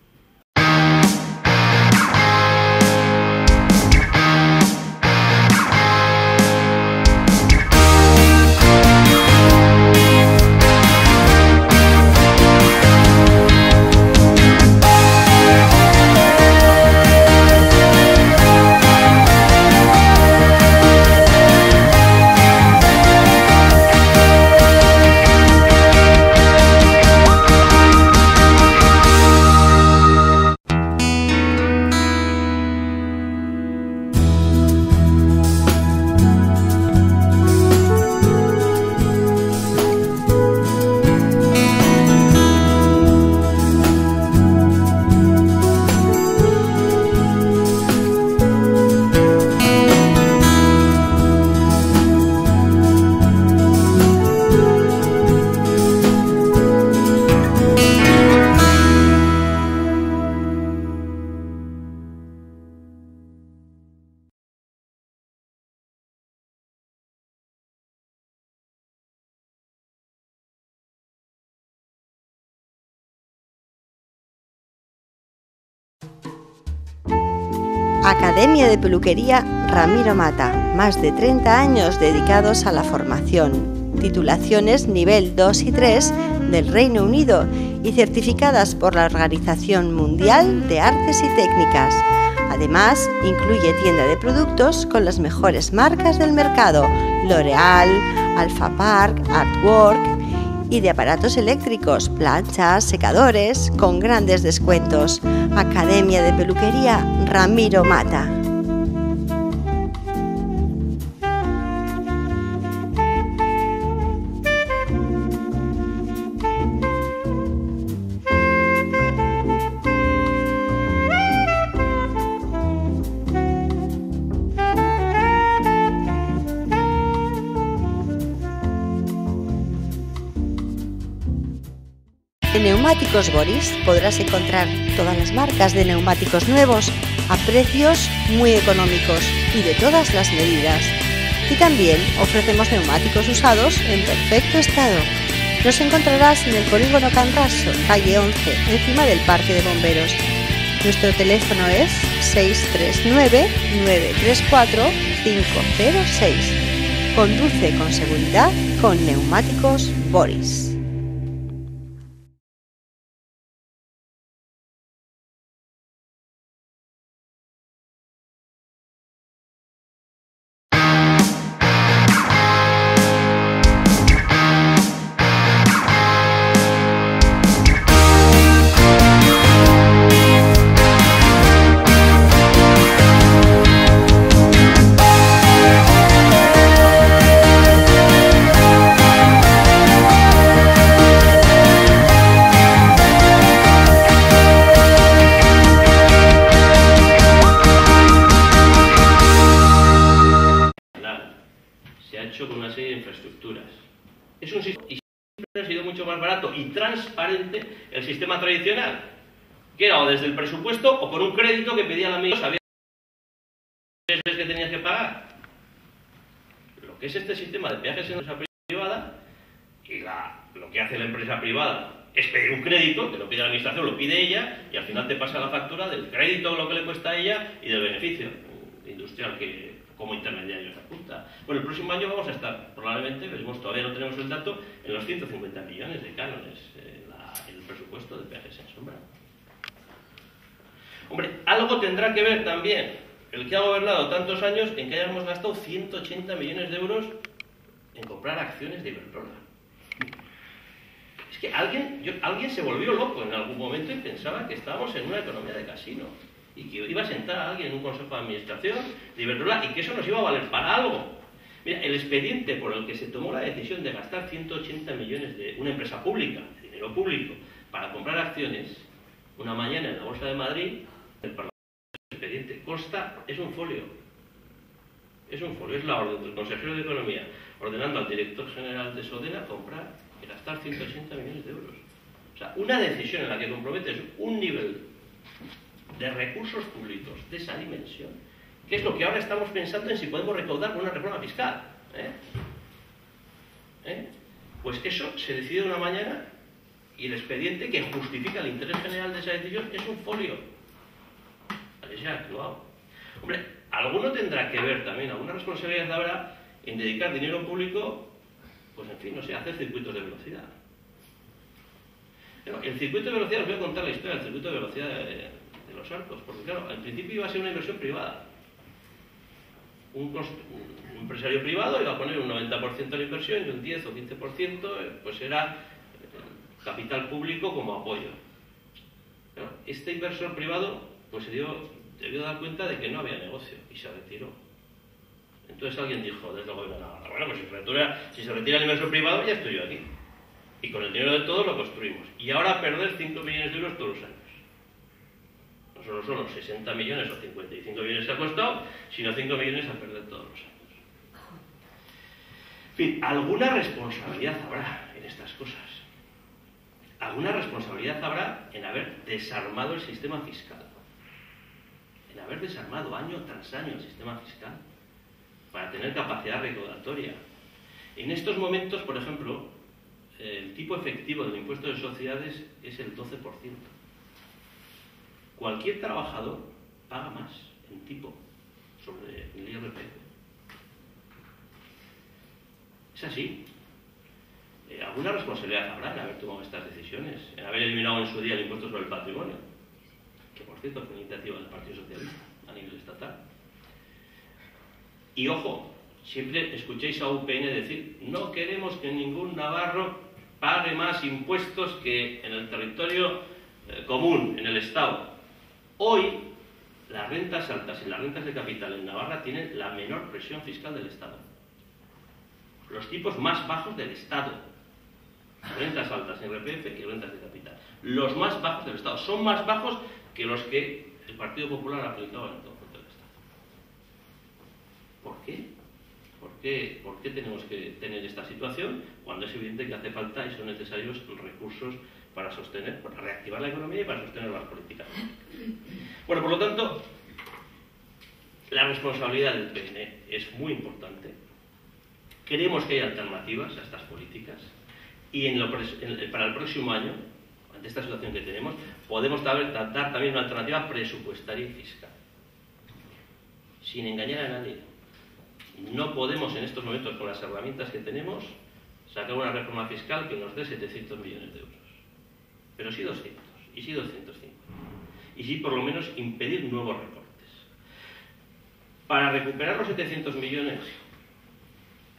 Academia de Peluquería Ramiro Mata, más de 30 años dedicados a la formación, titulaciones nivel 2 y 3 del Reino Unido y certificadas por la Organización Mundial de Artes y Técnicas. Además, incluye tienda de productos con las mejores marcas del mercado, L'Oreal, Alpha Park, Artwork, y de aparatos eléctricos, planchas, secadores, con grandes descuentos. Academia de Peluquería Ramiro Mata. En Neumáticos Boris podrás encontrar todas las marcas de neumáticos nuevos a precios muy económicos y de todas las medidas. Y también ofrecemos neumáticos usados en perfecto estado. Nos encontrarás en el polígono Can Raso, calle 11, encima del Parque de Bomberos. Nuestro teléfono es 639-934-506. Conduce con seguridad con Neumáticos Boris. Con una serie de infraestructuras. Es un sistema, y siempre ha sido mucho más barato y transparente el sistema tradicional, que era o desde el presupuesto o por un crédito que pedía la administración, sabía los que tenías que pagar. Lo que es este sistema de peajes en empresa privada, y lo que hace la empresa privada es pedir un crédito, que lo pide la administración, lo pide ella, y al final te pasa la factura del crédito, lo que le cuesta a ella, y del beneficio industrial que como intermediario se apunta. Bueno, el próximo año vamos a estar, probablemente, veremos, todavía no tenemos el dato, en los 150 millones de cánones, el presupuesto de peajes en sombra. Hombre, algo tendrá que ver también el que ha gobernado tantos años en que hayamos gastado 180 millones de euros en comprar acciones de Iberdrola. Es que alguien se volvió loco en algún momento y pensaba que estábamos en una economía de casino y que iba a sentar a alguien en un consejo de administración de Iberdrola y que eso nos iba a valer para algo. Mira, el expediente por el que se tomó la decisión de gastar 180 millones de una empresa pública, de dinero público, para comprar acciones, una mañana en la Bolsa de Madrid, el Parlamento, el expediente consta, es un folio, es la orden del consejero de Economía ordenando al director general de Sodena comprar y gastar 180 millones de euros. O sea, una decisión en la que comprometes un nivel de recursos públicos de esa dimensión, que es lo que ahora estamos pensando en si podemos recaudar con una reforma fiscal. Pues eso se decide una mañana y el expediente que justifica el interés general de esa decisión es un folio. Vale, se ha actuado. Hombre, alguno tendrá que ver también, alguna responsabilidad habrá en dedicar dinero público, pues en fin, no sé, a hacer circuitos de velocidad. Pero el circuito de velocidad, os voy a contar la historia del circuito de velocidad de Los Arcos, porque claro, al principio iba a ser una inversión privada. Un empresario privado iba a poner un 90% de la inversión y un 10 o 15% pues era capital público como apoyo. Pero este inversor privado pues debió dar cuenta de que no había negocio y se retiró. Entonces alguien dijo desde el gobierno de Navarra, bueno, pues si se retira el inversor privado ya estoy yo aquí. Y con el dinero de todos lo construimos. Y ahora perder 5 millones de euros todos los años. No solo son los 60 millones o 55 millones que ha costado, sino 5 millones a perder todos los años. En fin, alguna responsabilidad habrá en estas cosas. Alguna responsabilidad habrá en haber desarmado el sistema fiscal. En haber desarmado año tras año el sistema fiscal para tener capacidad recaudatoria. En estos momentos, por ejemplo, el tipo efectivo del impuesto de sociedades es el 12%. Cualquier trabajador paga más en tipo sobre el IRPF. Es así. Alguna responsabilidad habrá en haber tomado estas decisiones, en haber eliminado en su día el impuesto sobre el patrimonio, que por cierto fue una iniciativa del Partido Socialista a nivel estatal. Y ojo, siempre escuchéis a UPN decir, no queremos que ningún navarro pague más impuestos que en el territorio común, en el Estado. Hoy, las rentas altas y las rentas de capital en Navarra tienen la menor presión fiscal del Estado. Los tipos más bajos del Estado. Rentas altas en IRPF y rentas de capital. Los más bajos del Estado. Son más bajos que los que el Partido Popular ha aplicado en el conjunto del Estado. ¿Por qué? ¿Por qué tenemos que tener esta situación cuando es evidente que hace falta y son necesarios recursos para sostener, para reactivar la economía y para sostener las políticas? Bueno, por lo tanto, la responsabilidad del PN es muy importante. Queremos que haya alternativas a estas políticas y para el próximo año, ante esta situación que tenemos, podemos dar también una alternativa presupuestaria y fiscal. Sin engañar a nadie. No podemos en estos momentos, con las herramientas que tenemos, sacar una reforma fiscal que nos dé 700 millones de euros. Pero sí 200, y sí 250. Y sí por lo menos impedir nuevos recortes. Para recuperar los 700 millones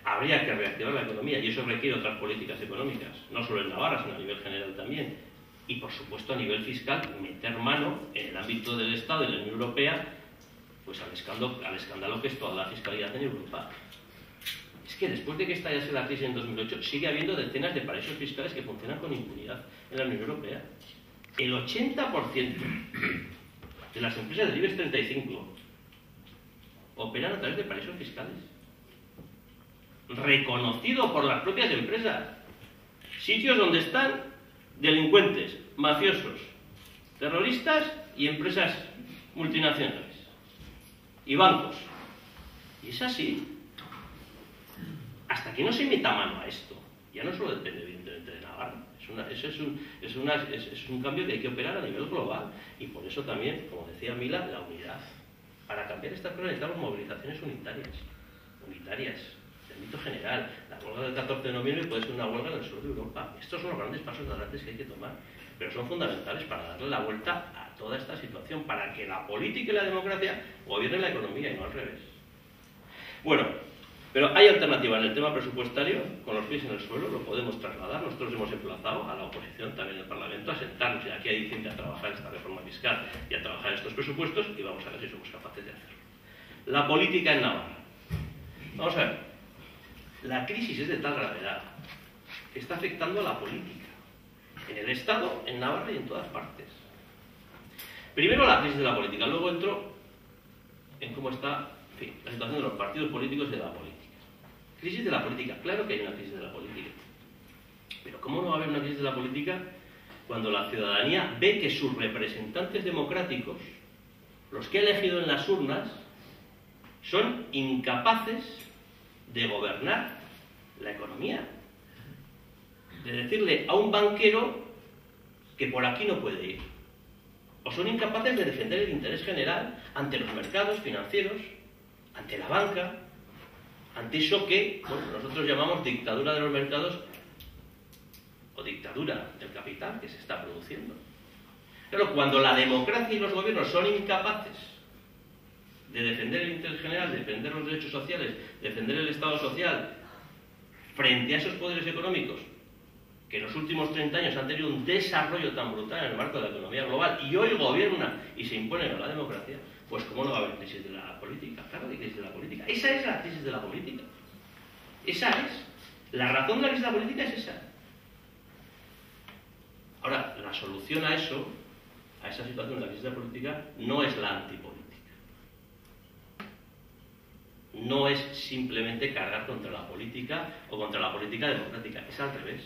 habría que reactivar la economía y eso requiere otras políticas económicas, no solo en Navarra, sino a nivel general también. Y por supuesto a nivel fiscal, meter mano en el ámbito del Estado y de la Unión Europea pues al escándalo que es toda la fiscalidad en Europa. Es que después de que estallase la crisis en 2008 sigue habiendo decenas de paraísos fiscales que funcionan con impunidad en la Unión Europea. El 80% de las empresas del IBEX 35 operan a través de paraísos fiscales. Reconocido por las propias empresas. Sitios donde están delincuentes, mafiosos, terroristas y empresas multinacionales. Y bancos. Y es así. Hasta que no se meta mano a esto, ya no solo depende evidentemente de Navarra, es un cambio que hay que operar a nivel global. Y por eso también, como decía Mila, la unidad. Para cambiar estas cosas necesitamos movilizaciones unitarias, de ámbito general. La huelga del 14 de noviembre puede ser una huelga en el sur de Europa. Estos son los grandes pasos adelante que hay que tomar, pero son fundamentales para darle la vuelta a toda esta situación, para que la política y la democracia gobiernen la economía y no al revés. Bueno, pero hay alternativa en el tema presupuestario, con los pies en el suelo, lo podemos trasladar. Nosotros hemos emplazado a la oposición también en el Parlamento a sentarnos de aquí a diciembre a trabajar esta reforma fiscal y a trabajar estos presupuestos, y vamos a ver si somos capaces de hacerlo. La política en Navarra. Vamos a ver, la crisis es de tal gravedad que está afectando a la política, en el Estado, en Navarra y en todas partes. Primero la crisis de la política, luego entro en cómo está, en fin, la situación de los partidos políticos y de la política. Crisis de la política, claro que hay una crisis de la política. Pero ¿cómo no va a haber una crisis de la política cuando la ciudadanía ve que sus representantes democráticos, los que ha elegido en las urnas, son incapaces de gobernar la economía? De decirle a un banquero que por aquí no puede ir. O son incapaces de defender el interés general ante los mercados financieros, ante la banca, ante eso que, bueno, nosotros llamamos dictadura de los mercados o dictadura del capital que se está produciendo. Pero cuando la democracia y los gobiernos son incapaces de defender el interés general, defender los derechos sociales, defender el Estado social, frente a esos poderes económicos que en los últimos 30 años han tenido un desarrollo tan brutal en el marco de la economía global y hoy gobiernan y se imponen a la democracia, pues ¿cómo no va a haber crisis de la política? Claro que hay crisis de la política. Esa es la crisis de la política. Esa es. La razón de la crisis de la política es esa. Ahora, la solución a eso, a esa situación de la crisis de la política, no es la antipolítica. No es simplemente cargar contra la política o contra la política democrática. Es al revés.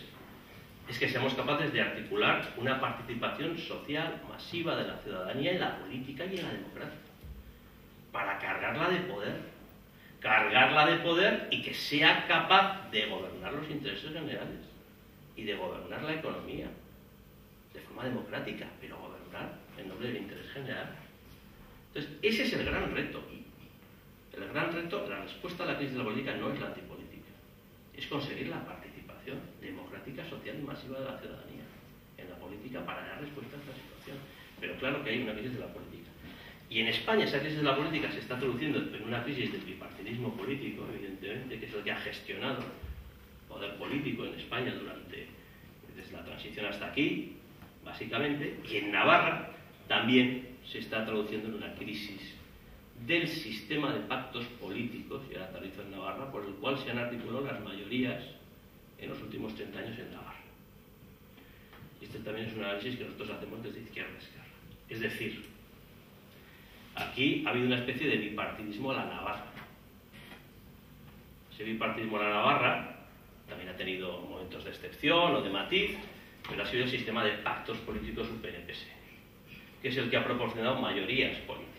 Es que seamos capaces de articular una participación social masiva de la ciudadanía en la política y en la democracia, para cargarla de poder y que sea capaz de gobernar los intereses generales y de gobernar la economía de forma democrática, pero gobernar en nombre del interés general. Entonces, ese es el gran reto. El gran reto, la respuesta a la crisis de la política no es la antipolítica, es conseguir la participación democrática, social y masiva de la ciudadanía en la política para dar respuesta a esta situación. Pero claro que hay una crisis de la política. Y en España esa crisis de la política se está traduciendo en una crisis del bipartidismo político, evidentemente, que es lo que ha gestionado el poder político en España desde la transición hasta aquí, básicamente. Y en Navarra también se está traduciendo en una crisis del sistema de pactos políticos, y ahora aterrizo en Navarra, por el cual se han articulado las mayorías en los últimos 30 años en Navarra. Y este también es un análisis que nosotros hacemos desde Izquierda Esquerra. Es decir, aquí ha habido una especie de bipartidismo a la Navarra. Ese bipartidismo a la Navarra también ha tenido momentos de excepción o de matiz, pero ha sido el sistema de pactos políticos UPN-PSE, que es el que ha proporcionado mayorías políticas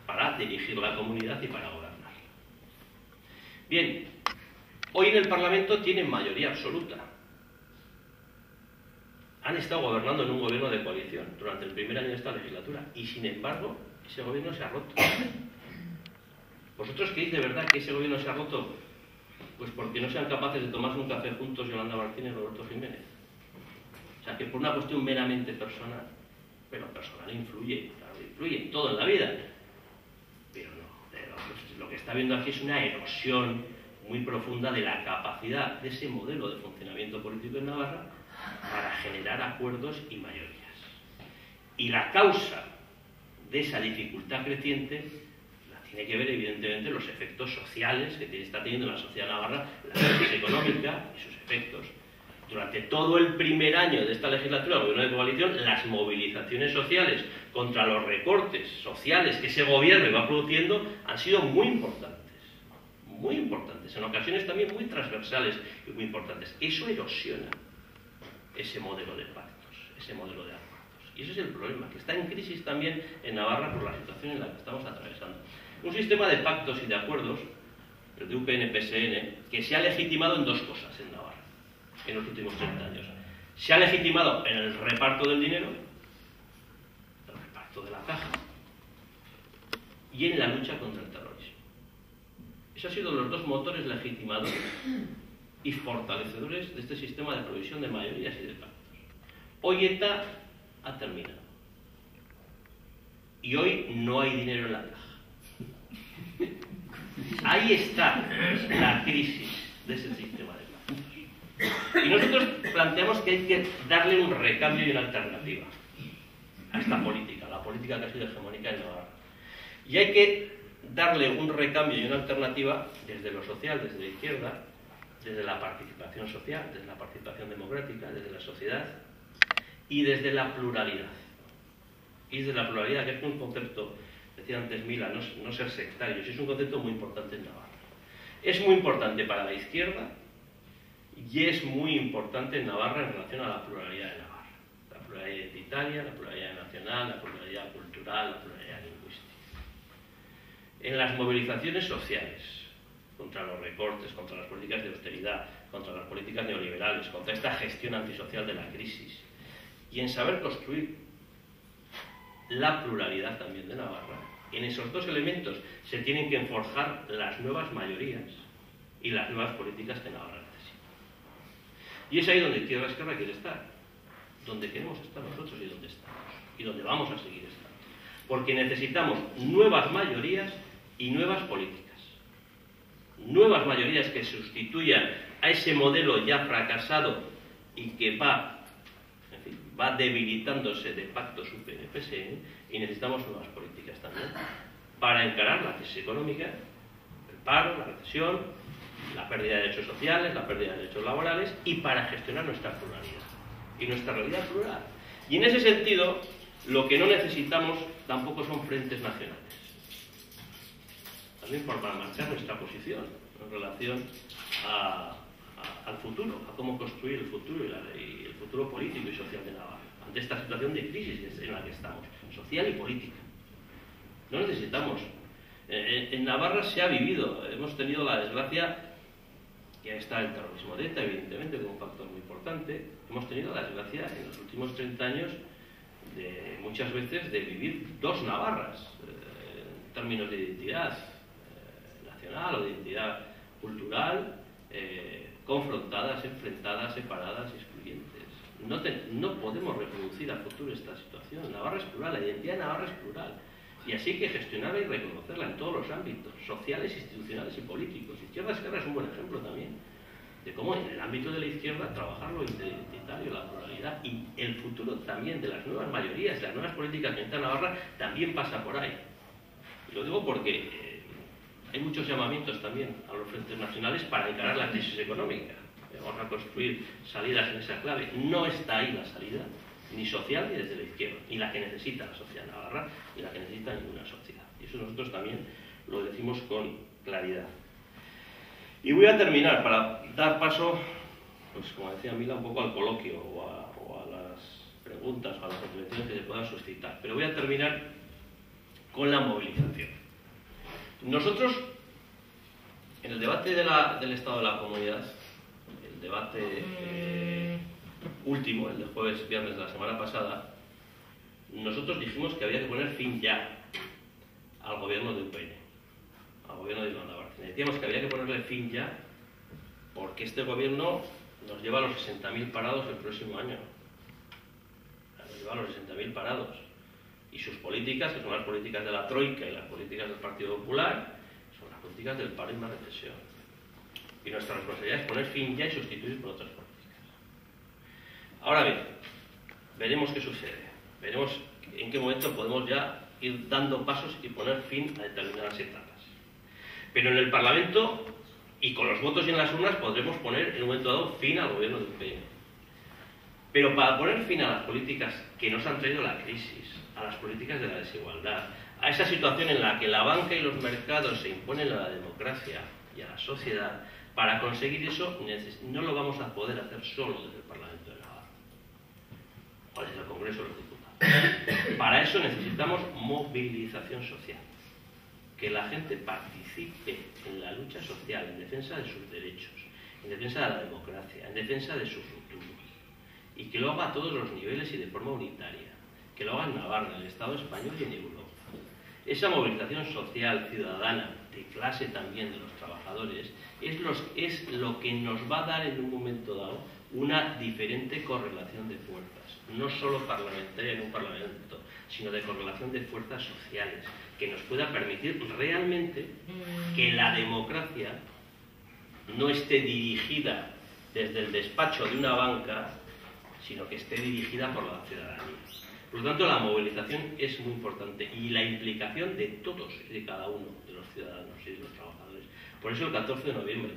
para dirigir la comunidad y para gobernarla. Bien, hoy en el Parlamento tienen mayoría absoluta. Han estado gobernando en un gobierno de coalición durante el primer año de esta legislatura y, sin embargo, ese gobierno se ha roto. ¿Vosotros creéis de verdad que ese gobierno se ha roto? Pues porque no sean capaces de tomarse un café juntos Yolanda Martínez y Roberto Jiménez. O sea, que por una cuestión meramente personal, pero personal influye, claro, influye en todo en la vida. Pero no, lo que está viendo aquí es una erosión muy profunda de la capacidad de ese modelo de funcionamiento político en Navarra para generar acuerdos y mayorías. Y la causa de esa dificultad creciente la tiene que ver, evidentemente, los efectos sociales que está teniendo en la sociedad navarra, la crisis económica y sus efectos. Durante todo el primer año de esta legislatura, el gobierno de coalición, las movilizaciones sociales contra los recortes sociales que ese gobierno iba produciendo han sido muy importantes, en ocasiones también muy transversales y muy importantes. Eso erosiona ese modelo de pactos, ese modelo de acuerdos. Y ese es el problema, que está en crisis también en Navarra por la situación en la que estamos atravesando. Un sistema de pactos y de acuerdos, el de UPN-PSN, que se ha legitimado en dos cosas en Navarra en los últimos 30 años. Se ha legitimado en el reparto del dinero, el reparto de la caja, y en la lucha contra el terrorismo. Esos han sido los dos motores legitimadores y fortalecedores de este sistema de provisión de mayorías y de pactos. Hoy ETA ha terminado. Y hoy no hay dinero en la caja. Ahí está la crisis de ese sistema de pactos. Y nosotros planteamos que hay que darle un recambio y una alternativa a esta política, la política que ha sido hegemónica en Navarra. Y hay que darle un recambio y una alternativa desde lo social, desde la izquierda, desde la participación social, desde la participación democrática, desde la sociedad y desde la pluralidad. Y desde la pluralidad, que es un concepto, decía antes Mila, no ser sectarios, es un concepto muy importante en Navarra. Es muy importante para la izquierda y es muy importante en Navarra en relación a la pluralidad de Navarra. La pluralidad identitaria, la pluralidad nacional, la pluralidad cultural, la pluralidad lingüística. En las movilizaciones sociales, contra los recortes, contra las políticas de austeridad, contra las políticas neoliberales, contra esta gestión antisocial de la crisis, y en saber construir la pluralidad también de Navarra, en esos dos elementos se tienen que forjar las nuevas mayorías y las nuevas políticas que Navarra necesita. Y es ahí donde Izquierda Esquerra quiere estar, donde queremos estar nosotros y donde estamos, y donde vamos a seguir estando. Porque necesitamos nuevas mayorías y nuevas políticas. Nuevas mayorías que sustituyan a ese modelo ya fracasado y que va debilitándose de pactos UPN-PSN, y necesitamos nuevas políticas también para encarar la crisis económica, el paro, la recesión, la pérdida de derechos sociales, la pérdida de derechos laborales, y para gestionar nuestra pluralidad y nuestra realidad plural. Y en ese sentido, lo que no necesitamos tampoco son frentes nacionales. También para marcar nuestra posición en relación al futuro, a cómo construir el futuro y el futuro político y social de Navarra, ante esta situación de crisis en la que estamos, social y política. No necesitamos. En Navarra se ha vivido, hemos tenido la desgracia, que está el terrorismo de ETA, evidentemente, como un factor muy importante. Hemos tenido la desgracia en los últimos 30 años, muchas veces, de vivir dos Navarras, en términos de identidad nacional o de identidad cultural, confrontadas, enfrentadas, separadas, excluyentes. No podemos reproducir a futuro esta situación. Navarra es plural, la identidad de Navarra es plural. Y así hay que gestionarla y reconocerla en todos los ámbitos, sociales, institucionales y políticos. Izquierda Esquerra es un buen ejemplo también de cómo en el ámbito de la izquierda trabajar lo identitario, la pluralidad y el futuro también de las nuevas mayorías, las nuevas políticas que necesita Navarra también pasa por ahí. Y lo digo porque hay muchos llamamientos también a los frentes nacionales para encarar la crisis económica. Vamos a construir salidas en esa clave. No está ahí la salida, ni social ni desde la izquierda, ni la que necesita la sociedad navarra, ni la que necesita ninguna sociedad. Y eso nosotros también lo decimos con claridad. Y voy a terminar para dar paso, pues como decía Mila, un poco al coloquio o a las preguntas o a las intervenciones que se puedan suscitar. Pero voy a terminar con la movilización. Nosotros, en el debate del Estado de la Comunidad, el debate último, el de jueves, viernes de la semana pasada, nosotros dijimos que había que poner fin ya al gobierno de UPN, al gobierno de Yolanda Bárcena. Decíamos que había que ponerle fin ya porque este gobierno nos lleva a los 60.000 parados el próximo año. Nos lleva a los 60.000 parados. Y sus políticas, que son las políticas de la Troika y las políticas del Partido Popular, son las políticas del paro y la recesión. Y nuestra responsabilidad es poner fin ya y sustituir por otras políticas. Ahora bien, veremos qué sucede. Veremos en qué momento podemos ya ir dando pasos y poner fin a determinadas etapas. Pero en el Parlamento y con los votos y en las urnas podremos poner en un momento dado fin al gobierno de UPN. Pero para poner fin a las políticas que nos han traído la crisis, a las políticas de la desigualdad, a esa situación en la que la banca y los mercados se imponen a la democracia y a la sociedad, para conseguir eso no lo vamos a poder hacer solo desde el Parlamento de Navarra o desde el Congreso de los Diputados. Para eso necesitamos movilización social, que la gente participe en la lucha social, en defensa de sus derechos, en defensa de la democracia, en defensa de su futuro, y que lo haga a todos los niveles y de forma unitaria, que lo haga en Navarra, en el Estado español y en Europa. Esa movilización social, ciudadana, de clase también de los trabajadores, es lo que nos va a dar en un momento dado una diferente correlación de fuerzas, no solo parlamentaria en un parlamento, sino de correlación de fuerzas sociales, que nos pueda permitir realmente que la democracia no esté dirigida desde el despacho de una banca, sino que esté dirigida por la ciudadanía. Por lo tanto, la movilización es muy importante y la implicación de todos y de cada uno de los ciudadanos y de los trabajadores. Por eso el 14 de noviembre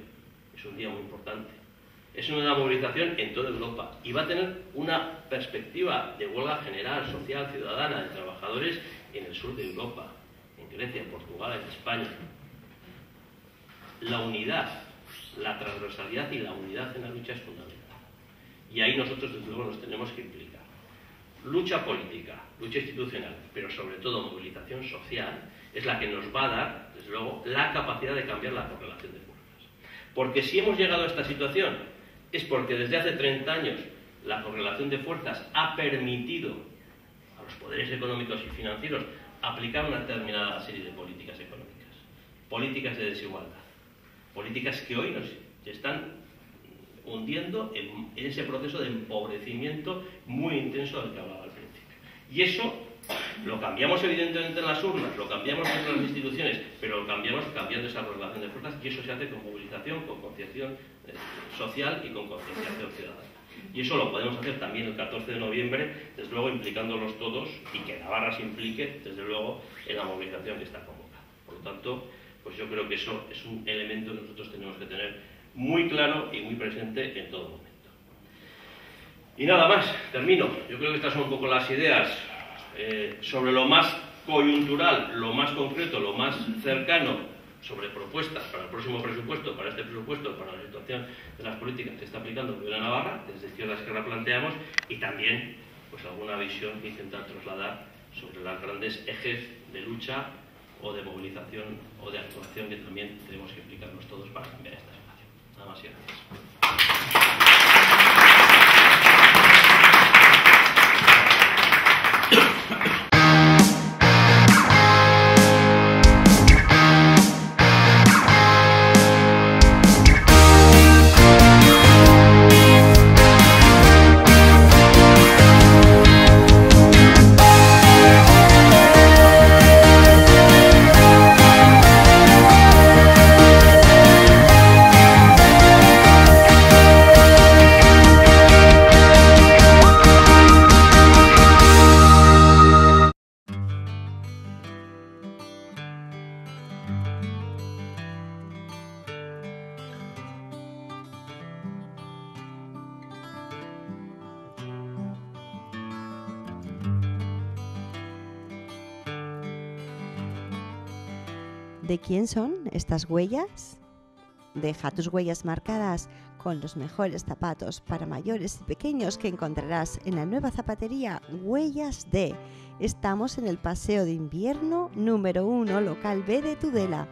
es un día muy importante. Es una movilización en toda Europa y va a tener una perspectiva de huelga general, social, ciudadana, de trabajadores en el sur de Europa, en Grecia, en Portugal, en España. La unidad, la transversalidad y la unidad en la lucha es fundamental. Y ahí nosotros, desde luego, nos tenemos que implicar. Lucha política, lucha institucional, pero sobre todo movilización social, es la que nos va a dar, desde luego, la capacidad de cambiar la correlación de fuerzas. Porque si hemos llegado a esta situación, es porque desde hace 30 años la correlación de fuerzas ha permitido a los poderes económicos y financieros aplicar una determinada serie de políticas económicas, políticas de desigualdad, políticas que hoy nos están hundiendo en ese proceso de empobrecimiento muy intenso del que hablaba al principio. Y eso lo cambiamos evidentemente en las urnas, lo cambiamos en las instituciones, pero lo cambiamos cambiando esa correlación de fuerzas, y eso se hace con movilización, con concienciación social y con concienciación ciudadana. Y eso lo podemos hacer también el 14 de noviembre, desde luego implicándolos todos, y que Navarra se implique, desde luego, en la movilización que está convocada. Por lo tanto, pues yo creo que eso es un elemento que nosotros tenemos que tener muy claro y muy presente en todo momento. Y nada más, termino. Yo creo que estas son un poco las ideas sobre lo más coyuntural, lo más concreto, lo más cercano, sobre propuestas para el próximo presupuesto, para este presupuesto, para la situación de las políticas que está aplicando el Gobierno de Navarra, desde Izquierda Esquerra planteamos, y también pues alguna visión que intentar trasladar sobre los grandes ejes de lucha o de movilización o de actuación que también tenemos que implicarnos todos para cambiar esta situación. Nada más y gracias. ¿De quién son estas huellas? Deja tus huellas marcadas con los mejores zapatos para mayores y pequeños que encontrarás en la nueva zapatería Huellas D. Estamos en el Paseo de Invierno número 1, local B de Tudela.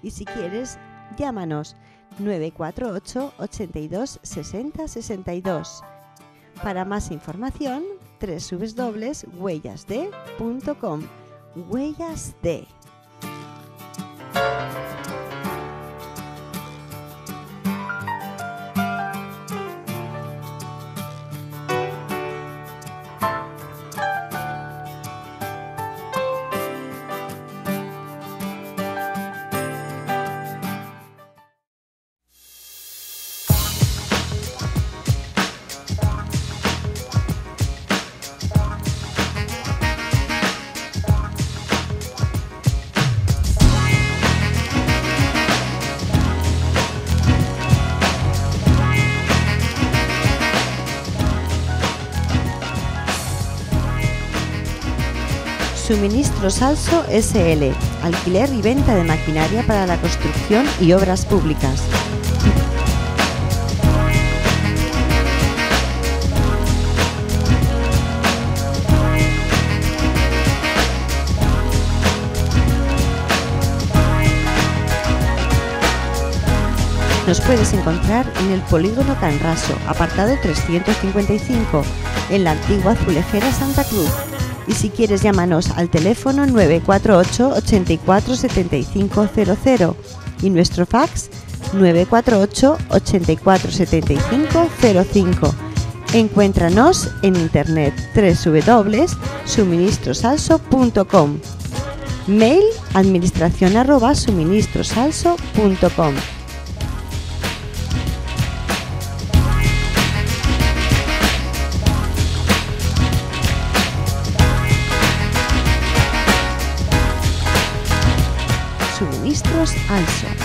Y si quieres, llámanos 948 82 60 62. Para más información, www.huellasd.com. Huellas D. Suministros Also SL, alquiler y venta de maquinaria para la construcción y obras públicas. Nos puedes encontrar en el Polígono Canraso, apartado 355, en la antigua Azulejera Santa Cruz. Y si quieres, llámanos al teléfono 948 84 75 00 y nuestro fax 948 84 75 05. Encuéntranos en internet www.suministrosalso.com. Mail administración@suministrosalso.com. Suministros Also.